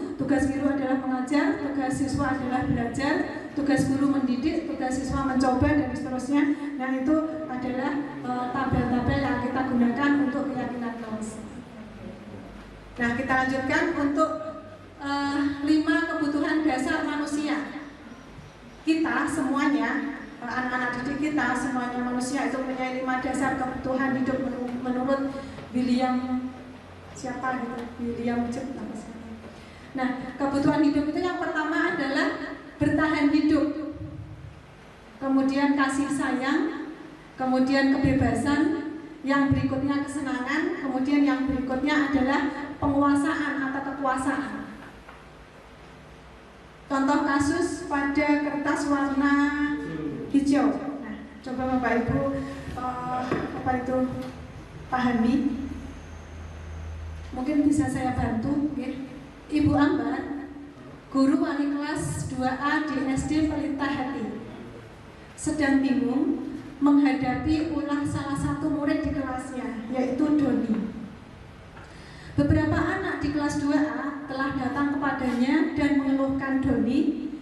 adalah mengajar, tugas siswa adalah belajar, tugas guru mendidik, tugas siswa mencoba, dan seterusnya. Nah, itu adalah tabel-tabel yang kita gunakan untuk keyakinan kelas. Nah, kita lanjutkan untuk 5 kebutuhan dasar manusia. Kita semuanya, anak-anak didik kita semuanya manusia itu punya 5 dasar kebutuhan hidup menurut William James. Nah, kebutuhan hidup itu yang pertama adalah bertahan hidup, kemudian kasih sayang, kemudian kebebasan, yang berikutnya kesenangan, kemudian yang berikutnya adalah penguasaan atau kekuasaan. Contoh kasus pada kertas warna hijau. Nah, coba Bapak Ibu pahami. Mungkin bisa saya bantu, okay? Ibu Ambar, guru wali kelas 2A di SD Pelita Hati, sedang bingung menghadapi ulah salah satu murid di kelasnya, yaitu Doni. Beberapa anak di kelas 2A telah datang kepadanya dan mengeluhkan Doni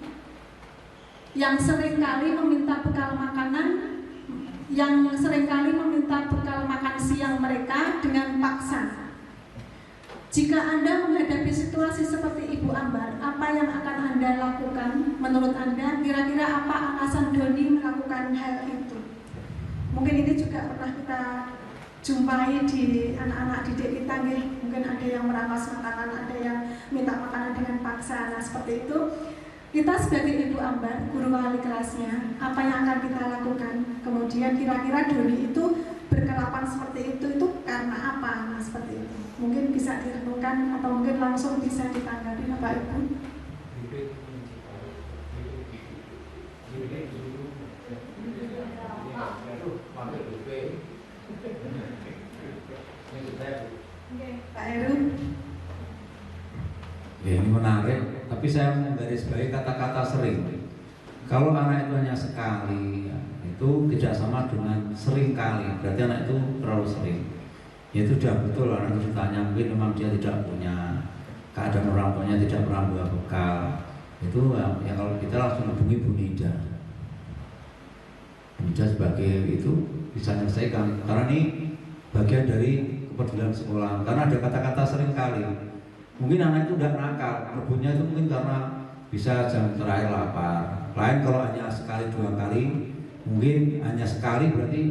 yang seringkali meminta bekal makanan, makan siang mereka dengan paksa. Jika Anda menghadapi situasi seperti Ibu Ambar, apa yang akan Anda lakukan? Menurut Anda, kira-kira apa alasan Doni melakukan hal itu? Mungkin ini juga pernah kita jumpai di anak-anak didik kita, nih. Mungkin ada yang merampas makanan, ada yang minta makanan dengan paksa. Nah, seperti itu. Kita sebagai Ibu Ambar, guru wali kelasnya, apa yang akan kita lakukan? Kemudian kira-kira Doni itu berkelakuan seperti itu karena apa? Nah, seperti itu. Mungkin bisa direnungkan atau mungkin langsung bisa ditanggapi Bapak Ibu. Pak Heru. Ya, ini menarik, tapi saya menggarisbawahi kata-kata sering. Kalau anak itu hanya sekali, ya, itu tidak sama dengan sering kali. Berarti anak itu terlalu sering. Ya, itu sudah betul, anak itu ditanya mungkin memang dia tidak punya keadaan orang tuanya, tidak pernah bawa bekal. Itu ya kalau kita langsung hubungi Bu Nida. Bu Nida sebagai itu bisa menyelesaikan, karena ini bagian dari kepedulian sekolah. Karena ada kata-kata sering kali. Mungkin anak itu udah nakal, rebutnya itu mungkin karena bisa jam terakhir lapar. Lain kalau hanya sekali 2 kali, mungkin hanya sekali berarti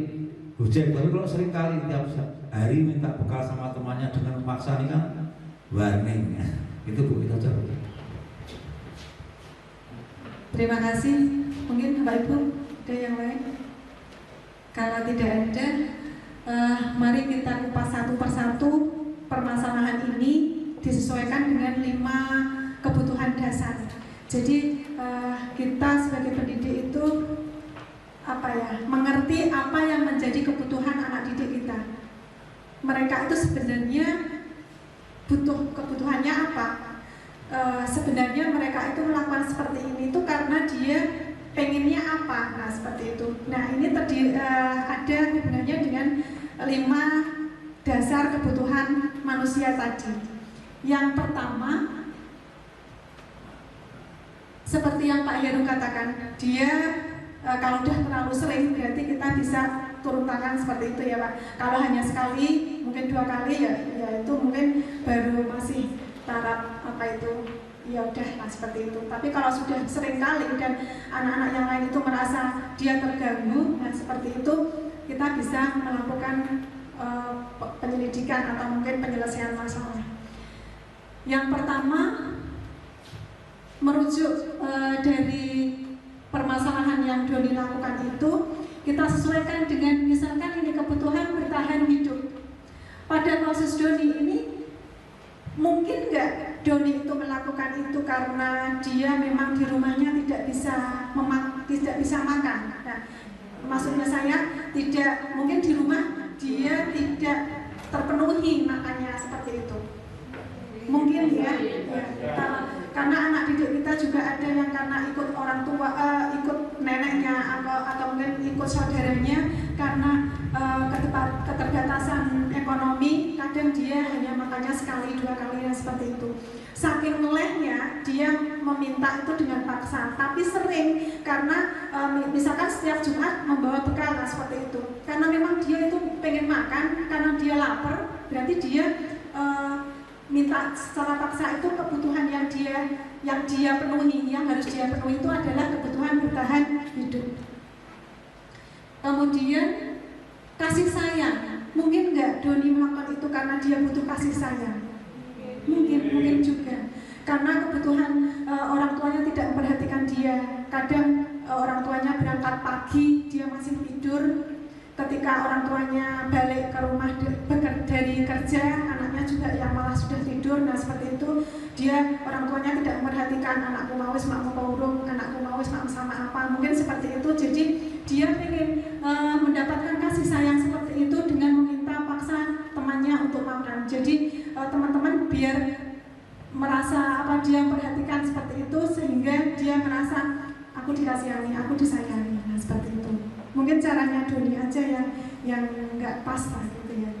hujan. Tapi kalau sering kali tiap hari minta bekal sama temannya dengan memaksa, ini kan warning. Itu Bu, itu aja Bu. Terima kasih. Mungkin Bapak Ibu ada yang lain? Kalau tidak ada, mari kita kupas satu persatu permasalahan ini disesuaikan dengan 5 kebutuhan dasar. Jadi kita sebagai pendidik itu mengerti apa yang menjadi kebutuhan anak didik kita. Mereka itu sebenarnya butuh kebutuhannya apa? Sebenarnya mereka itu melakukan seperti ini itu karena dia pengennya apa? Nah, seperti itu. Nah, ini ada hubungannya dengan 5 dasar kebutuhan manusia tadi. Yang pertama, seperti yang Pak Heru katakan, dia kalau udah terlalu sering berarti kita bisa turun tangan seperti itu ya Pak. Kalau hanya sekali, mungkin 2 kali ya itu mungkin baru masih taraf ya udah lah seperti itu. Tapi kalau sudah sering kali dan anak-anak yang lain itu merasa dia terganggu, nah seperti itu kita bisa melakukan penyelidikan atau mungkin penyelesaian masalah. Yang pertama, merujuk dari permasalahan yang Doni lakukan itu, kita sesuaikan dengan misalkan ini kebutuhan bertahan hidup. Pada kasus Doni ini, mungkin nggak Doni itu melakukan itu karena dia memang di rumahnya tidak bisa makan. Nah, maksudnya saya tidak, mungkin di rumah dia tidak terpenuhi makannya seperti itu. Mungkin ya. Karena anak didik kita kita juga ada yang karena ikut orang tua, ikut neneknya atau mungkin ikut saudaranya karena keterbatasan ekonomi, kadang dia hanya makannya sekali dua kali dan seperti itu. Saking melehnya dia meminta itu dengan paksa, tapi sering karena misalkan setiap Jumat membawa bekal seperti itu. Karena memang dia itu pengen makan, karena dia lapar, berarti dia minta secara paksa. Itu kebutuhan yang dia penuhi, yang harus dia penuhi itu adalah kebutuhan bertahan hidup. Kemudian kasih sayang, mungkin nggak Doni melakukan itu karena dia butuh kasih sayang? Mungkin juga karena kebutuhan orang tuanya tidak memperhatikan dia. Kadang orang tuanya berangkat pagi, dia masih tidur. Ketika orang tuanya balik ke rumah dari kerja, anaknya juga yang malah sudah tidur. Nah seperti itu, orang tuanya tidak memperhatikan, anakku mau wis mak urung, anakku mau wis mak sama apa, mungkin seperti itu. Jadi dia ingin mendapatkan kasih sayang seperti itu dengan meminta paksa temannya untuk makan. Jadi teman-teman biar merasa dia memperhatikan seperti itu, sehingga dia merasa aku dikasihani, aku disayangi. Nah seperti itu. Mungkin caranya Doni aja yang nggak pas lah gitu ya.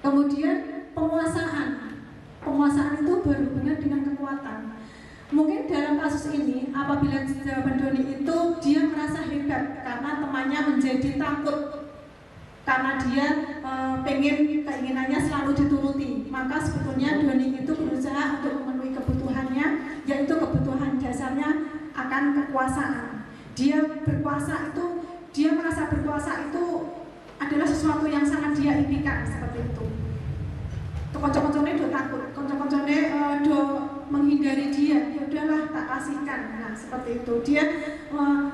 Kemudian penguasaan itu berhubungan dengan kekuatan. Mungkin dalam kasus ini apabila jawaban Doni itu dia merasa hebat karena temannya menjadi takut karena dia keinginannya selalu dituruti, maka sebetulnya Doni itu berusaha untuk memenuhi kebutuhannya, yaitu kebutuhan dasarnya akan kekuasaan. Dia merasa berkuasa itu adalah sesuatu yang sangat dia impikan seperti itu. Konco-koncone do takut, konco-koncone do menghindari dia, ya udahlah tak kasihkan. Nah seperti itu. Dia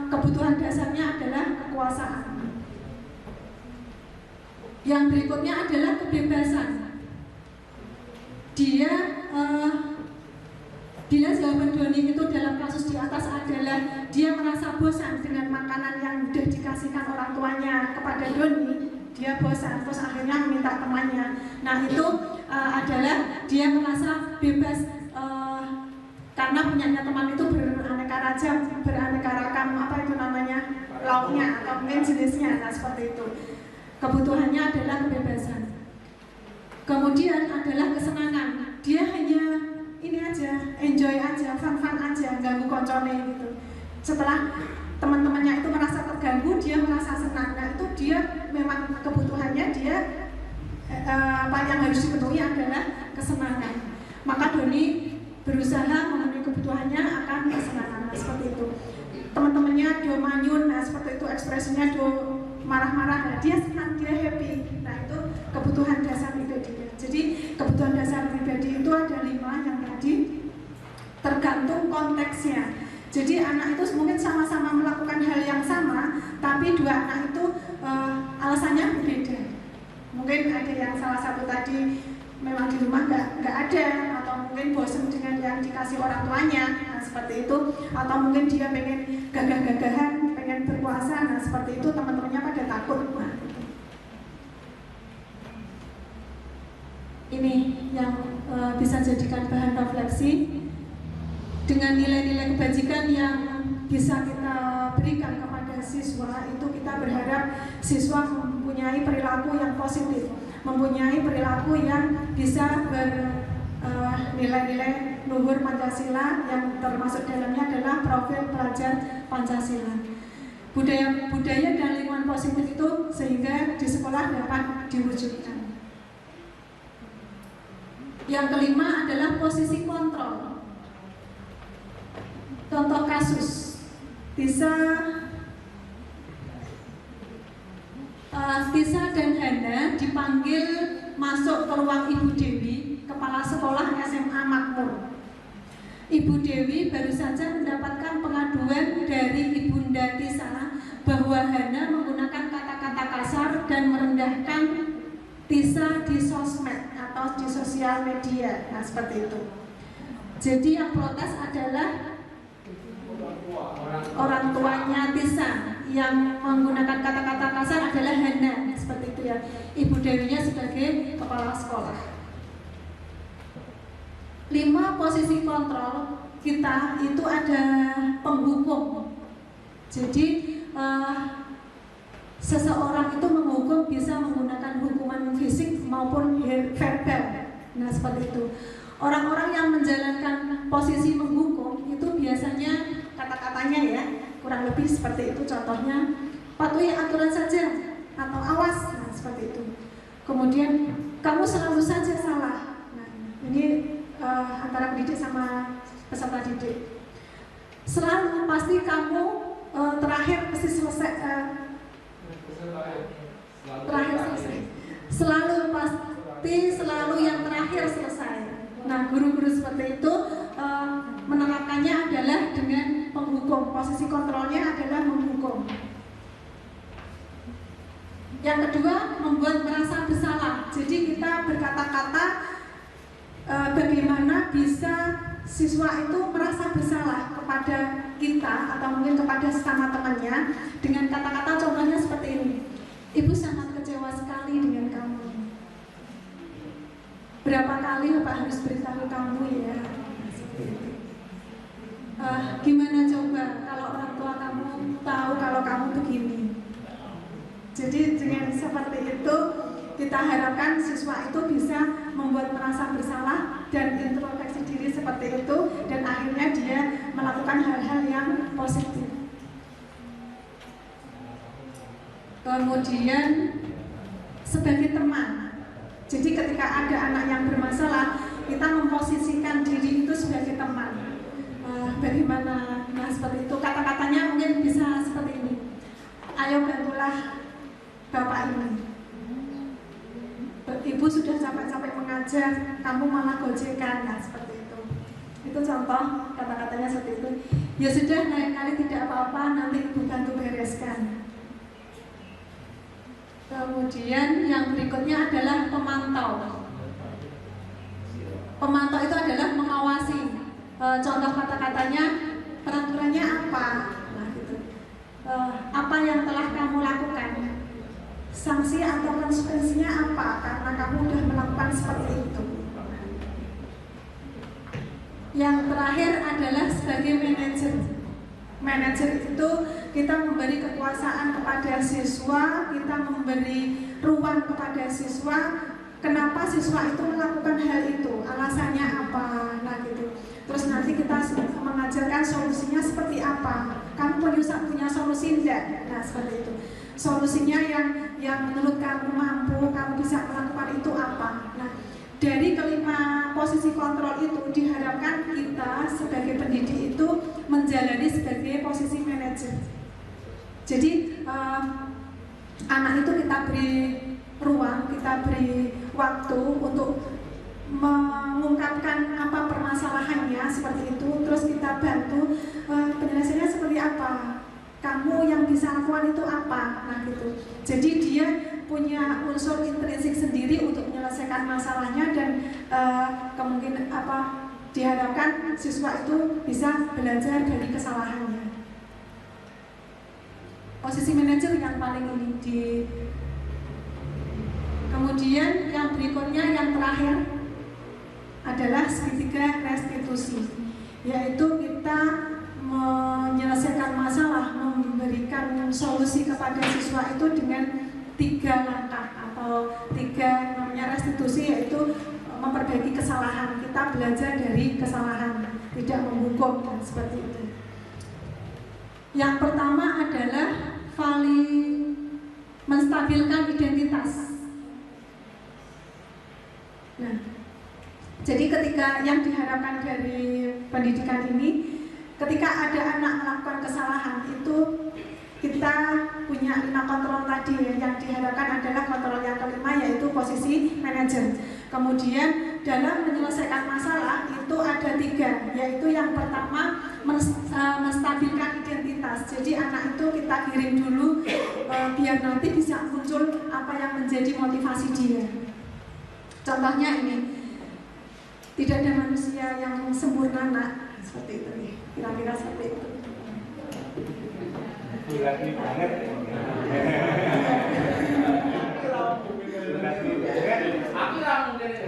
kebutuhan dasarnya adalah kekuasaan. Yang berikutnya adalah kebebasan. Bila jawaban Doni itu dalam kasus di atas adalah dia merasa bosan dengan makanan yang sudah dikasihkan orang tuanya kepada Doni, dia bosan, terus akhirnya meminta temannya. Nah itu adalah dia merasa bebas karena punyanya teman itu beraneka ragam, beraneka ragam lauknya atau mungkin jenisnya. Nah seperti itu. Kebutuhannya adalah kebebasan. Kemudian adalah kesenangan. Dia hanya ini aja, enjoy aja, fun aja, ganggu koncone gitu. Setelah teman-temannya itu merasa terganggu, dia merasa senang. Nah itu dia memang kebutuhannya dia apa yang harus dipenuhi adalah kesenangan. Maka Doni berusaha memenuhi kebutuhannya akan kesenangan. Nah, seperti itu. Teman-temannya do manyun, nah seperti itu ekspresinya do marah-marah, nah dia senang, dia happy. Nah itu kebutuhan dasar pribadinya. Jadi kebutuhan dasar pribadi itu ada 5 yang tadi, tergantung konteksnya. Jadi anak itu mungkin sama-sama melakukan hal yang sama, tapi 2 anak itu alasannya berbeda. Mungkin ada yang salah satu tadi memang di rumah nggak ada, atau mungkin bosan dengan yang dikasih orang tuanya, nah seperti itu. Atau mungkin dia pengen gagah-gagahan, pengen berkuasa, nah seperti itu, teman-temannya pada takut. Nah, ini yang bisa jadikan bahan refleksi. Dengan nilai-nilai kebajikan yang bisa kita berikan kepada siswa, itu kita berharap siswa mempunyai perilaku yang positif, mempunyai perilaku yang bisa bernilai-nilai luhur Pancasila, yang termasuk dalamnya adalah profil pelajar Pancasila. Budaya dan lingkungan positif itu sehingga di sekolah dapat diwujudkan. Yang kelima adalah posisi kontrol. Contoh kasus, Tisa dan Hana dipanggil masuk ke ruang Ibu Dewi, kepala sekolah SMA Makmur. Ibu Dewi baru saja mendapatkan pengaduan dari Ibunda Tisa bahwa Hana menggunakan kata-kata kasar dan merendahkan Tisa di sosmed atau di sosial media. Nah seperti itu. Jadi yang protes adalah orang tuanya Tisa, yang menggunakan kata-kata kasar adalah Hana, seperti itu ya. Ibu Dewinya sebagai kepala sekolah. 5 posisi kontrol kita itu ada penghukum. Jadi seseorang itu menghukum bisa menggunakan hukuman fisik maupun verbal. Nah, seperti itu. Orang-orang yang menjalankan posisi menghukum itu biasanya kata-katanya ya kurang lebih seperti itu. Contohnya, patuhi aturan saja atau awas, nah seperti itu. Kemudian kamu selalu saja salah. Nah, ini antara pendidik sama peserta didik. Selalu pasti kamu terakhir pasti selesai. Terakhir selesai. Selalu pasti selalu yang terakhir selesai. Nah, guru-guru seperti itu menerapkannya adalah dengan penghukum. Posisi kontrolnya adalah menghukum. Yang kedua, membuat merasa bersalah. Jadi kita berkata-kata bagaimana bisa siswa itu merasa bersalah kepada kita atau mungkin kepada sesama temannya dengan kata-kata contohnya seperti ini. Ibu sangat kecewa sekali dengan kamu. Berapa kali Bapak harus beritahu kamu ya? Gimana coba kalau orang tua kamu tahu kalau kamu begini? Jadi dengan seperti itu kita harapkan siswa itu bisa membuat merasa bersalah dan introspeksi diri seperti itu dan akhirnya dia melakukan hal-hal yang positif. Kemudian sebagai teman, jadi ketika ada anak yang bermasalah, kita memposisikan diri itu sebagai teman. Bagaimana? Nah seperti itu, kata-katanya mungkin bisa seperti ini. Ayo bantulah Bapak ini. Ibu sudah capek-capek mengajar, kamu malah gojekan, nah seperti itu. Itu contoh kata-katanya seperti itu. Ya sudah, lain kali tidak apa-apa, nanti ibu bantu bereskan. Kemudian yang berikutnya adalah pemantau. Pemantau itu adalah mengawasi. Contoh kata-katanya, peraturannya apa? Nah, gitu. Apa yang telah kamu lakukan? Sanksi atau konsekuensinya apa? Karena kamu sudah melakukan seperti itu. Yang terakhir adalah sebagai manajer. Manajer itu kita memberi kekuasaan kepada siswa, kita memberi ruang kepada siswa. Kenapa siswa itu melakukan hal itu? Alasannya apa? Nah gitu. Terus nanti kita mengajarkan solusinya seperti apa. Kamu punya solusi enggak? Nah seperti itu. Solusinya yang menurut kamu mampu, kamu bisa melakukan itu apa? Nah dari kelima posisi kontrol itu diharapkan kita sebagai pendidik itu menjalani sebagai posisi manajer. Jadi anak itu kita beri ruang, kita beri waktu untuk mengungkapkan apa permasalahannya seperti itu, terus kita bantu penjelasannya seperti apa, kamu yang bisa lakukan itu apa, nah gitu. Jadi dia punya unsur intrinsik sendiri untuk menyelesaikan masalahnya dan kemungkinan apa diharapkan siswa itu bisa belajar dari kesalahannya. Posisi manajer yang paling ini di. Kemudian yang berikutnya yang terakhir adalah segitiga restitusi, yaitu kita menyelesaikan masalah, memberikan solusi kepada siswa itu dengan 3 langkah atau 3 namanya restitusi, yaitu memperbaiki kesalahan. Kita belajar dari kesalahan, tidak menghukum dan seperti itu. Yang pertama adalah menstabilkan identitas. Nah, jadi ketika yang diharapkan dari pendidikan ini, ketika ada anak melakukan kesalahan itu kita punya 5 kontrol tadi ya. Yang diharapkan adalah kontrol yang kelima, yaitu posisi manajer. Kemudian dalam menyelesaikan masalah itu ada 3, yaitu yang pertama menstabilkan identitas. Jadi anak itu kita kirim dulu biar nanti bisa muncul apa yang menjadi motivasi dia. Contohnya ini, tidak ada manusia yang sempurna, nak. Seperti itu nih, kira-kira seperti itu. Lagi banget.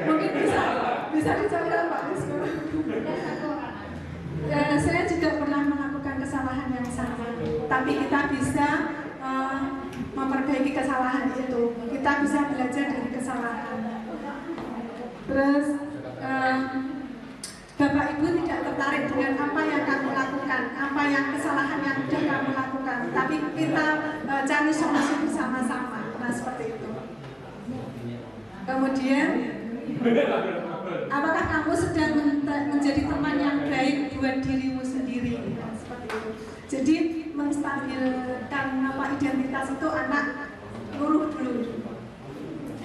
Mungkin bisa dicontoh Pak Rizko. tapi kita bisa memperbaiki kesalahan itu. Kita bisa belajar dari kesalahan. Terus Bapak Ibu tidak tertarik dengan apa yang kamu lakukan, apa yang kesalahan yang sudah kamu lakukan, tapi kita cari solusi bersama-sama. Nah, seperti itu. Kemudian, apakah kamu sedang menjadi teman yang baik buat dirimu sendiri? Nah, seperti itu. Jadi menstabilkan identitas itu anak luruh dulu,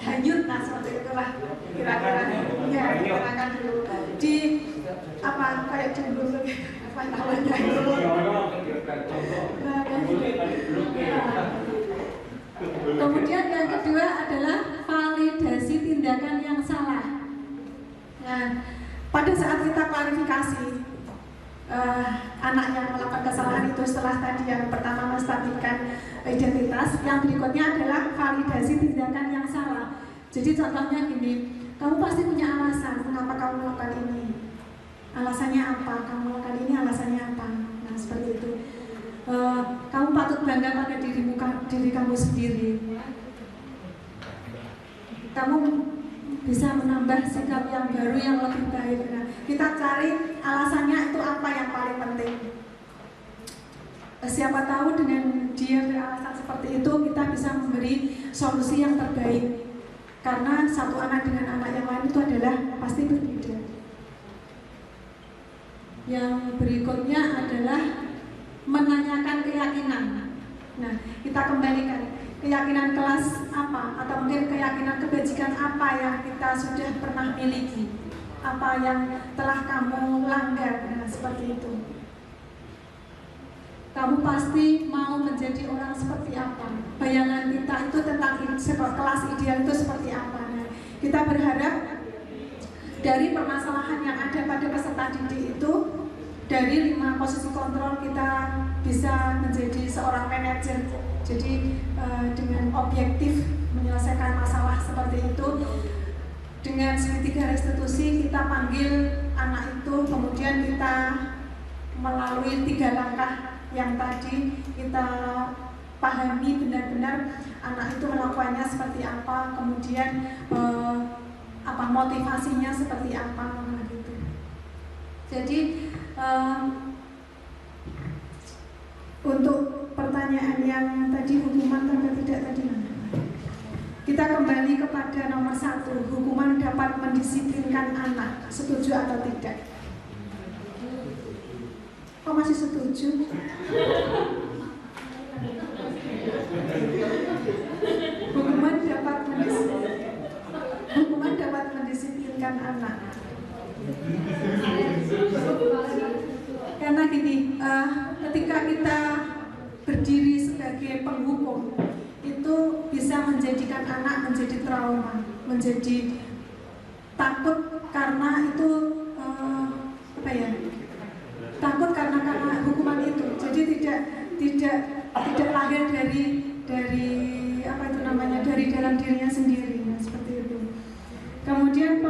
hanyut, nah seperti itulah kira-kira. Ya, kira-kira dulu di kayak dulu apa namanya itu. Kemudian yang kedua adalah validasi tindakan yang salah. Nah, pada saat kita klarifikasi anak yang melakukan kesalahan itu setelah tadi yang pertama menstabilkan identitas, yang berikutnya adalah validasi tindakan yang salah. Jadi contohnya gini, kamu pasti punya alasan mengapa kamu melakukan ini. Alasannya apa? Kamu melakukan ini alasannya apa? Nah, seperti itu. Kamu patut bangga pada diri kamu sendiri. Kamu bisa menambah sikap yang baru yang lebih baik. Nah, kita cari alasannya itu apa yang paling penting. Siapa tahu dengan dia beralasan seperti itu kita bisa memberi solusi yang terbaik. Karena satu anak dengan anak yang lain itu adalah pasti berbeda. Yang berikutnya adalah menanyakan keyakinan. Nah, kita kembalikan keyakinan kelas apa, atau mungkin keyakinan kebajikan apa yang kita sudah pernah miliki, apa yang telah kamu langgar. Nah, seperti itu. Kamu pasti mau menjadi orang seperti apa? Bayangan kita itu tentang kelas ideal itu seperti apa? Nah, kita berharap dari permasalahan yang ada pada peserta didik itu, dari 5 posisi kontrol kita bisa menjadi seorang manajer. Jadi dengan objektif menyelesaikan masalah seperti itu. Dengan segitiga restitusi kita panggil anak itu, kemudian kita melalui 3 langkah yang tadi kita pahami benar-benar anak itu melakukannya seperti apa, kemudian motivasinya seperti apa, gitu. Jadi untuk pertanyaan yang tadi hukuman atau tidak tadi, kita kembali kepada nomor 1, hukuman dapat mendisiplinkan anak, setuju atau tidak? Kok masih setuju? Hukuman dapat mendisiplinkan anak. Karena gini, ketika kita berdiri sebagai penghukum, itu bisa menjadikan anak menjadi trauma, menjadi takut karena itu takut karena hukuman itu. Jadi tidak lahir dari dalam dirinya sendiri. Nah, seperti itu. Kemudian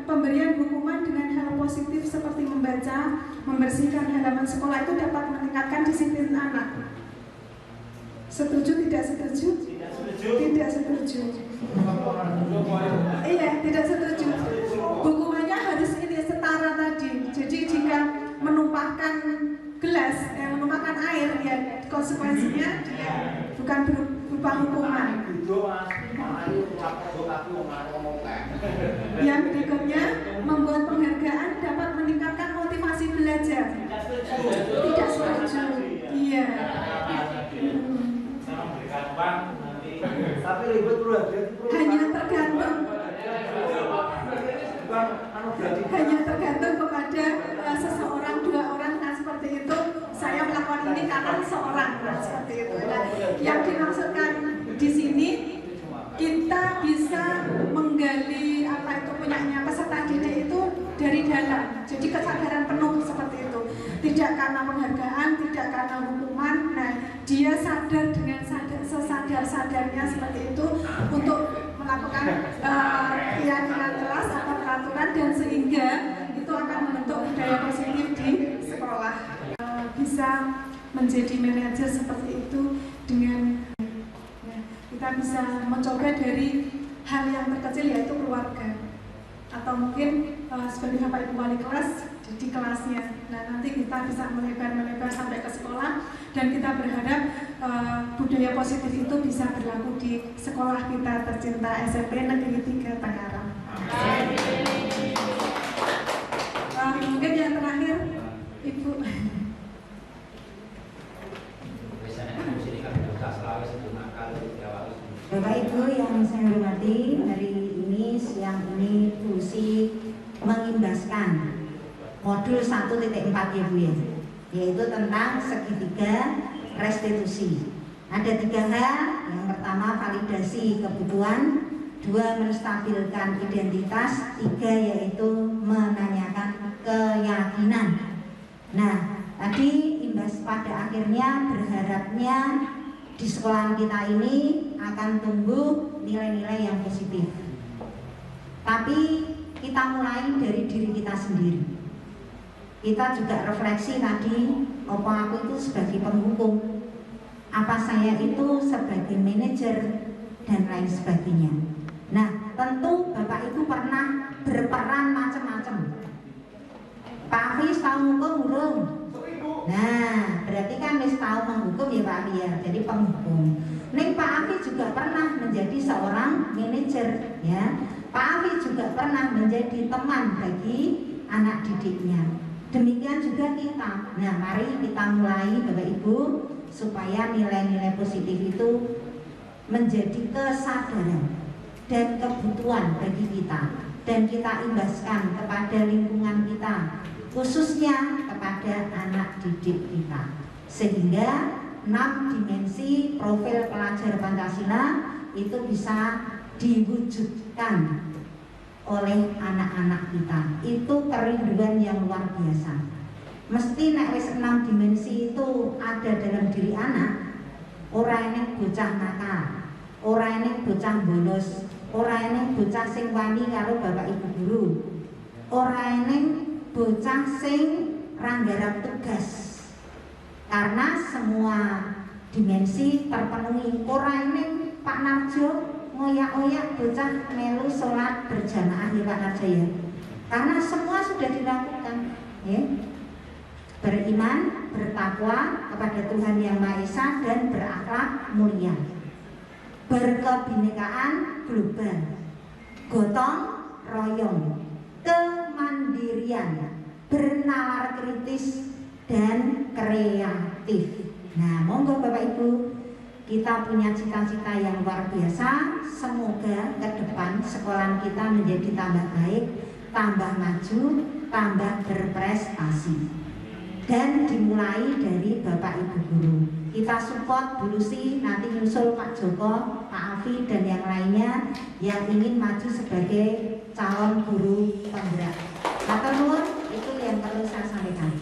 pemberian hukuman dengan hal positif seperti membaca, membersihkan halaman sekolah itu dapat meningkatkan disiplin anak. Setuju tidak setuju? Tidak setuju. Iya, tidak setuju. Hukumannya harus ini setara tadi. Jadi jika menumpahkan gelas, menumpahkan air, ya konsekuensinya dia bukan berupa hukuman. Yang berikutnya, membuat penghargaan dapat meningkatkan motivasi belajar. Tidak setuju. Iya. Hanya tergantung kepada seseorang, 2 orang, nah seperti itu. Saya melakukan ini karena seorang, nah seperti itu. Nah, yang dimaksudkan di sini kita bisa menggali punyanya peserta didik itu dari dalam. Jadi kesadaran penuh seperti itu. Tidak karena penghargaan, tidak karena hukuman. Nah, dia sadar dengan sesadar-sadarnya seperti itu untuk melakukan keyakinan kelas atau peraturan, dan sehingga itu akan membentuk budaya positif di sekolah. Bisa menjadi manajer seperti itu dengan ya, kita bisa mencoba dari hal yang terkecil yaitu keluarga, atau mungkin sebagai Bapak Ibu wali kelas di kelasnya. Nah, nanti kita bisa melebar sampai ke sekolah, dan kita berharap budaya positif itu bisa berlaku di sekolah kita tercinta SMP Negeri 3 Tangerang. Mungkin yang terakhir, Ibu. Bapak Ibu yang saya hormati, hari ini siang ini fungsi mengimbaskan modul 1.4 ya Bu ya, yaitu tentang segitiga restitusi. Ada 3 hal. Yang pertama validasi kebutuhan, 2 menstabilkan identitas, 3 yaitu menanyakan keyakinan. Nah, tadi imbas pada akhirnya berharapnya di sekolah kita ini akan tumbuh nilai-nilai yang positif. Tapi kita mulai dari diri kita sendiri. Kita juga refleksi tadi, apa aku itu sebagai penghukum, apa saya itu sebagai manajer, dan lain sebagainya. Nah, tentu Bapak Ibu pernah berperan macam-macam. Pak Hafiz tahu menghukum belum? Nah, berarti kan wis tahu menghukum ya Pak Hafiz ya, jadi penghukum. Nih Pak Hafiz juga pernah menjadi seorang manajer ya. Pak Hafiz juga pernah menjadi teman bagi anak didiknya. Demikian juga kita. Nah, mari kita mulai Bapak Ibu supaya nilai-nilai positif itu menjadi kesadaran dan kebutuhan bagi kita, dan kita imbaskan kepada lingkungan kita, khususnya kepada anak didik kita, sehingga 6 dimensi profil pelajar Pancasila itu bisa diwujudkan oleh anak-anak kita. Itu kerinduan yang luar biasa. Mesti nek wis 6 dimensi itu ada dalam diri anak, ora enek bocah nakal, ora enek bocah bolos, ora enek bocah sing wani karo bapak ibu guru, ora enek bocah sing ra nggarap tugas. Karena semua dimensi terpenuhi. Ora enek Pak Narjo ngoyak-oyak bocah melu sholat berjamaah ya Pak Narjo ya. Karena semua sudah dilakukan ya. Beriman, bertakwa kepada Tuhan Yang Maha Esa, dan berakhlak mulia. Berkebinekaan global, gotong royong, kemandirian, bernalar kritis, dan kreatif. Nah, monggo Bapak Ibu, kita punya cita-cita yang luar biasa. Semoga ke depan sekolah kita menjadi tambah baik, tambah maju, tambah berprestasi. Dan dimulai dari Bapak Ibu guru. Kita support Bu Lucy, nanti nyusul Pak Joko, Pak Afi, dan yang lainnya yang ingin maju sebagai calon guru penggerak. Matur nuwun, itu yang perlu saya sampaikan.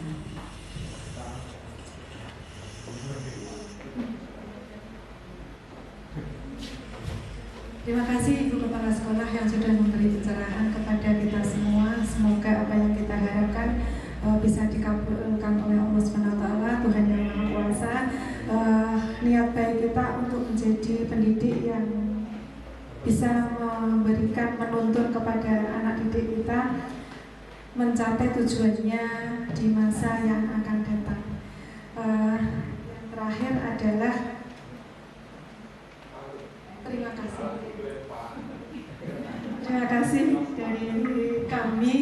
Terima kasih Ibu Kepala Sekolah yang sudah memberi pencerahan kepada kita semua. Semoga apa yang kita harapkan bisa dikabulkan oleh Allah SWT, Tuhan Yang Maha Kuasa. Niat baik kita untuk menjadi pendidik yang bisa memberikan, menuntun kepada anak didik kita mencapai tujuannya di masa yang akan datang. Yang terakhir adalah terima kasih. Terima kasih dari kami.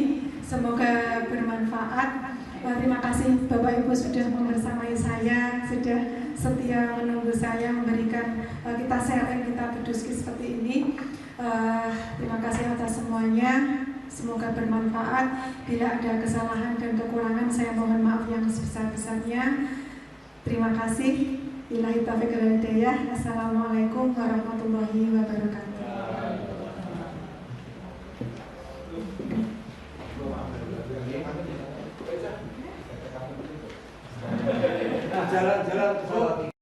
Semoga bermanfaat. Terima kasih Bapak Ibu sudah membersamai saya, sudah setia menunggu saya memberikan kita sharing, kita berdiskusi seperti ini. Terima kasih atas semuanya. Semoga bermanfaat. Bila ada kesalahan dan kekurangan, saya mohon maaf yang sebesar-besarnya. Terima kasih. Billahi taufiq wal hidayah. Assalamualaikum warahmatullahi wabarakatuh. Jalan-jalan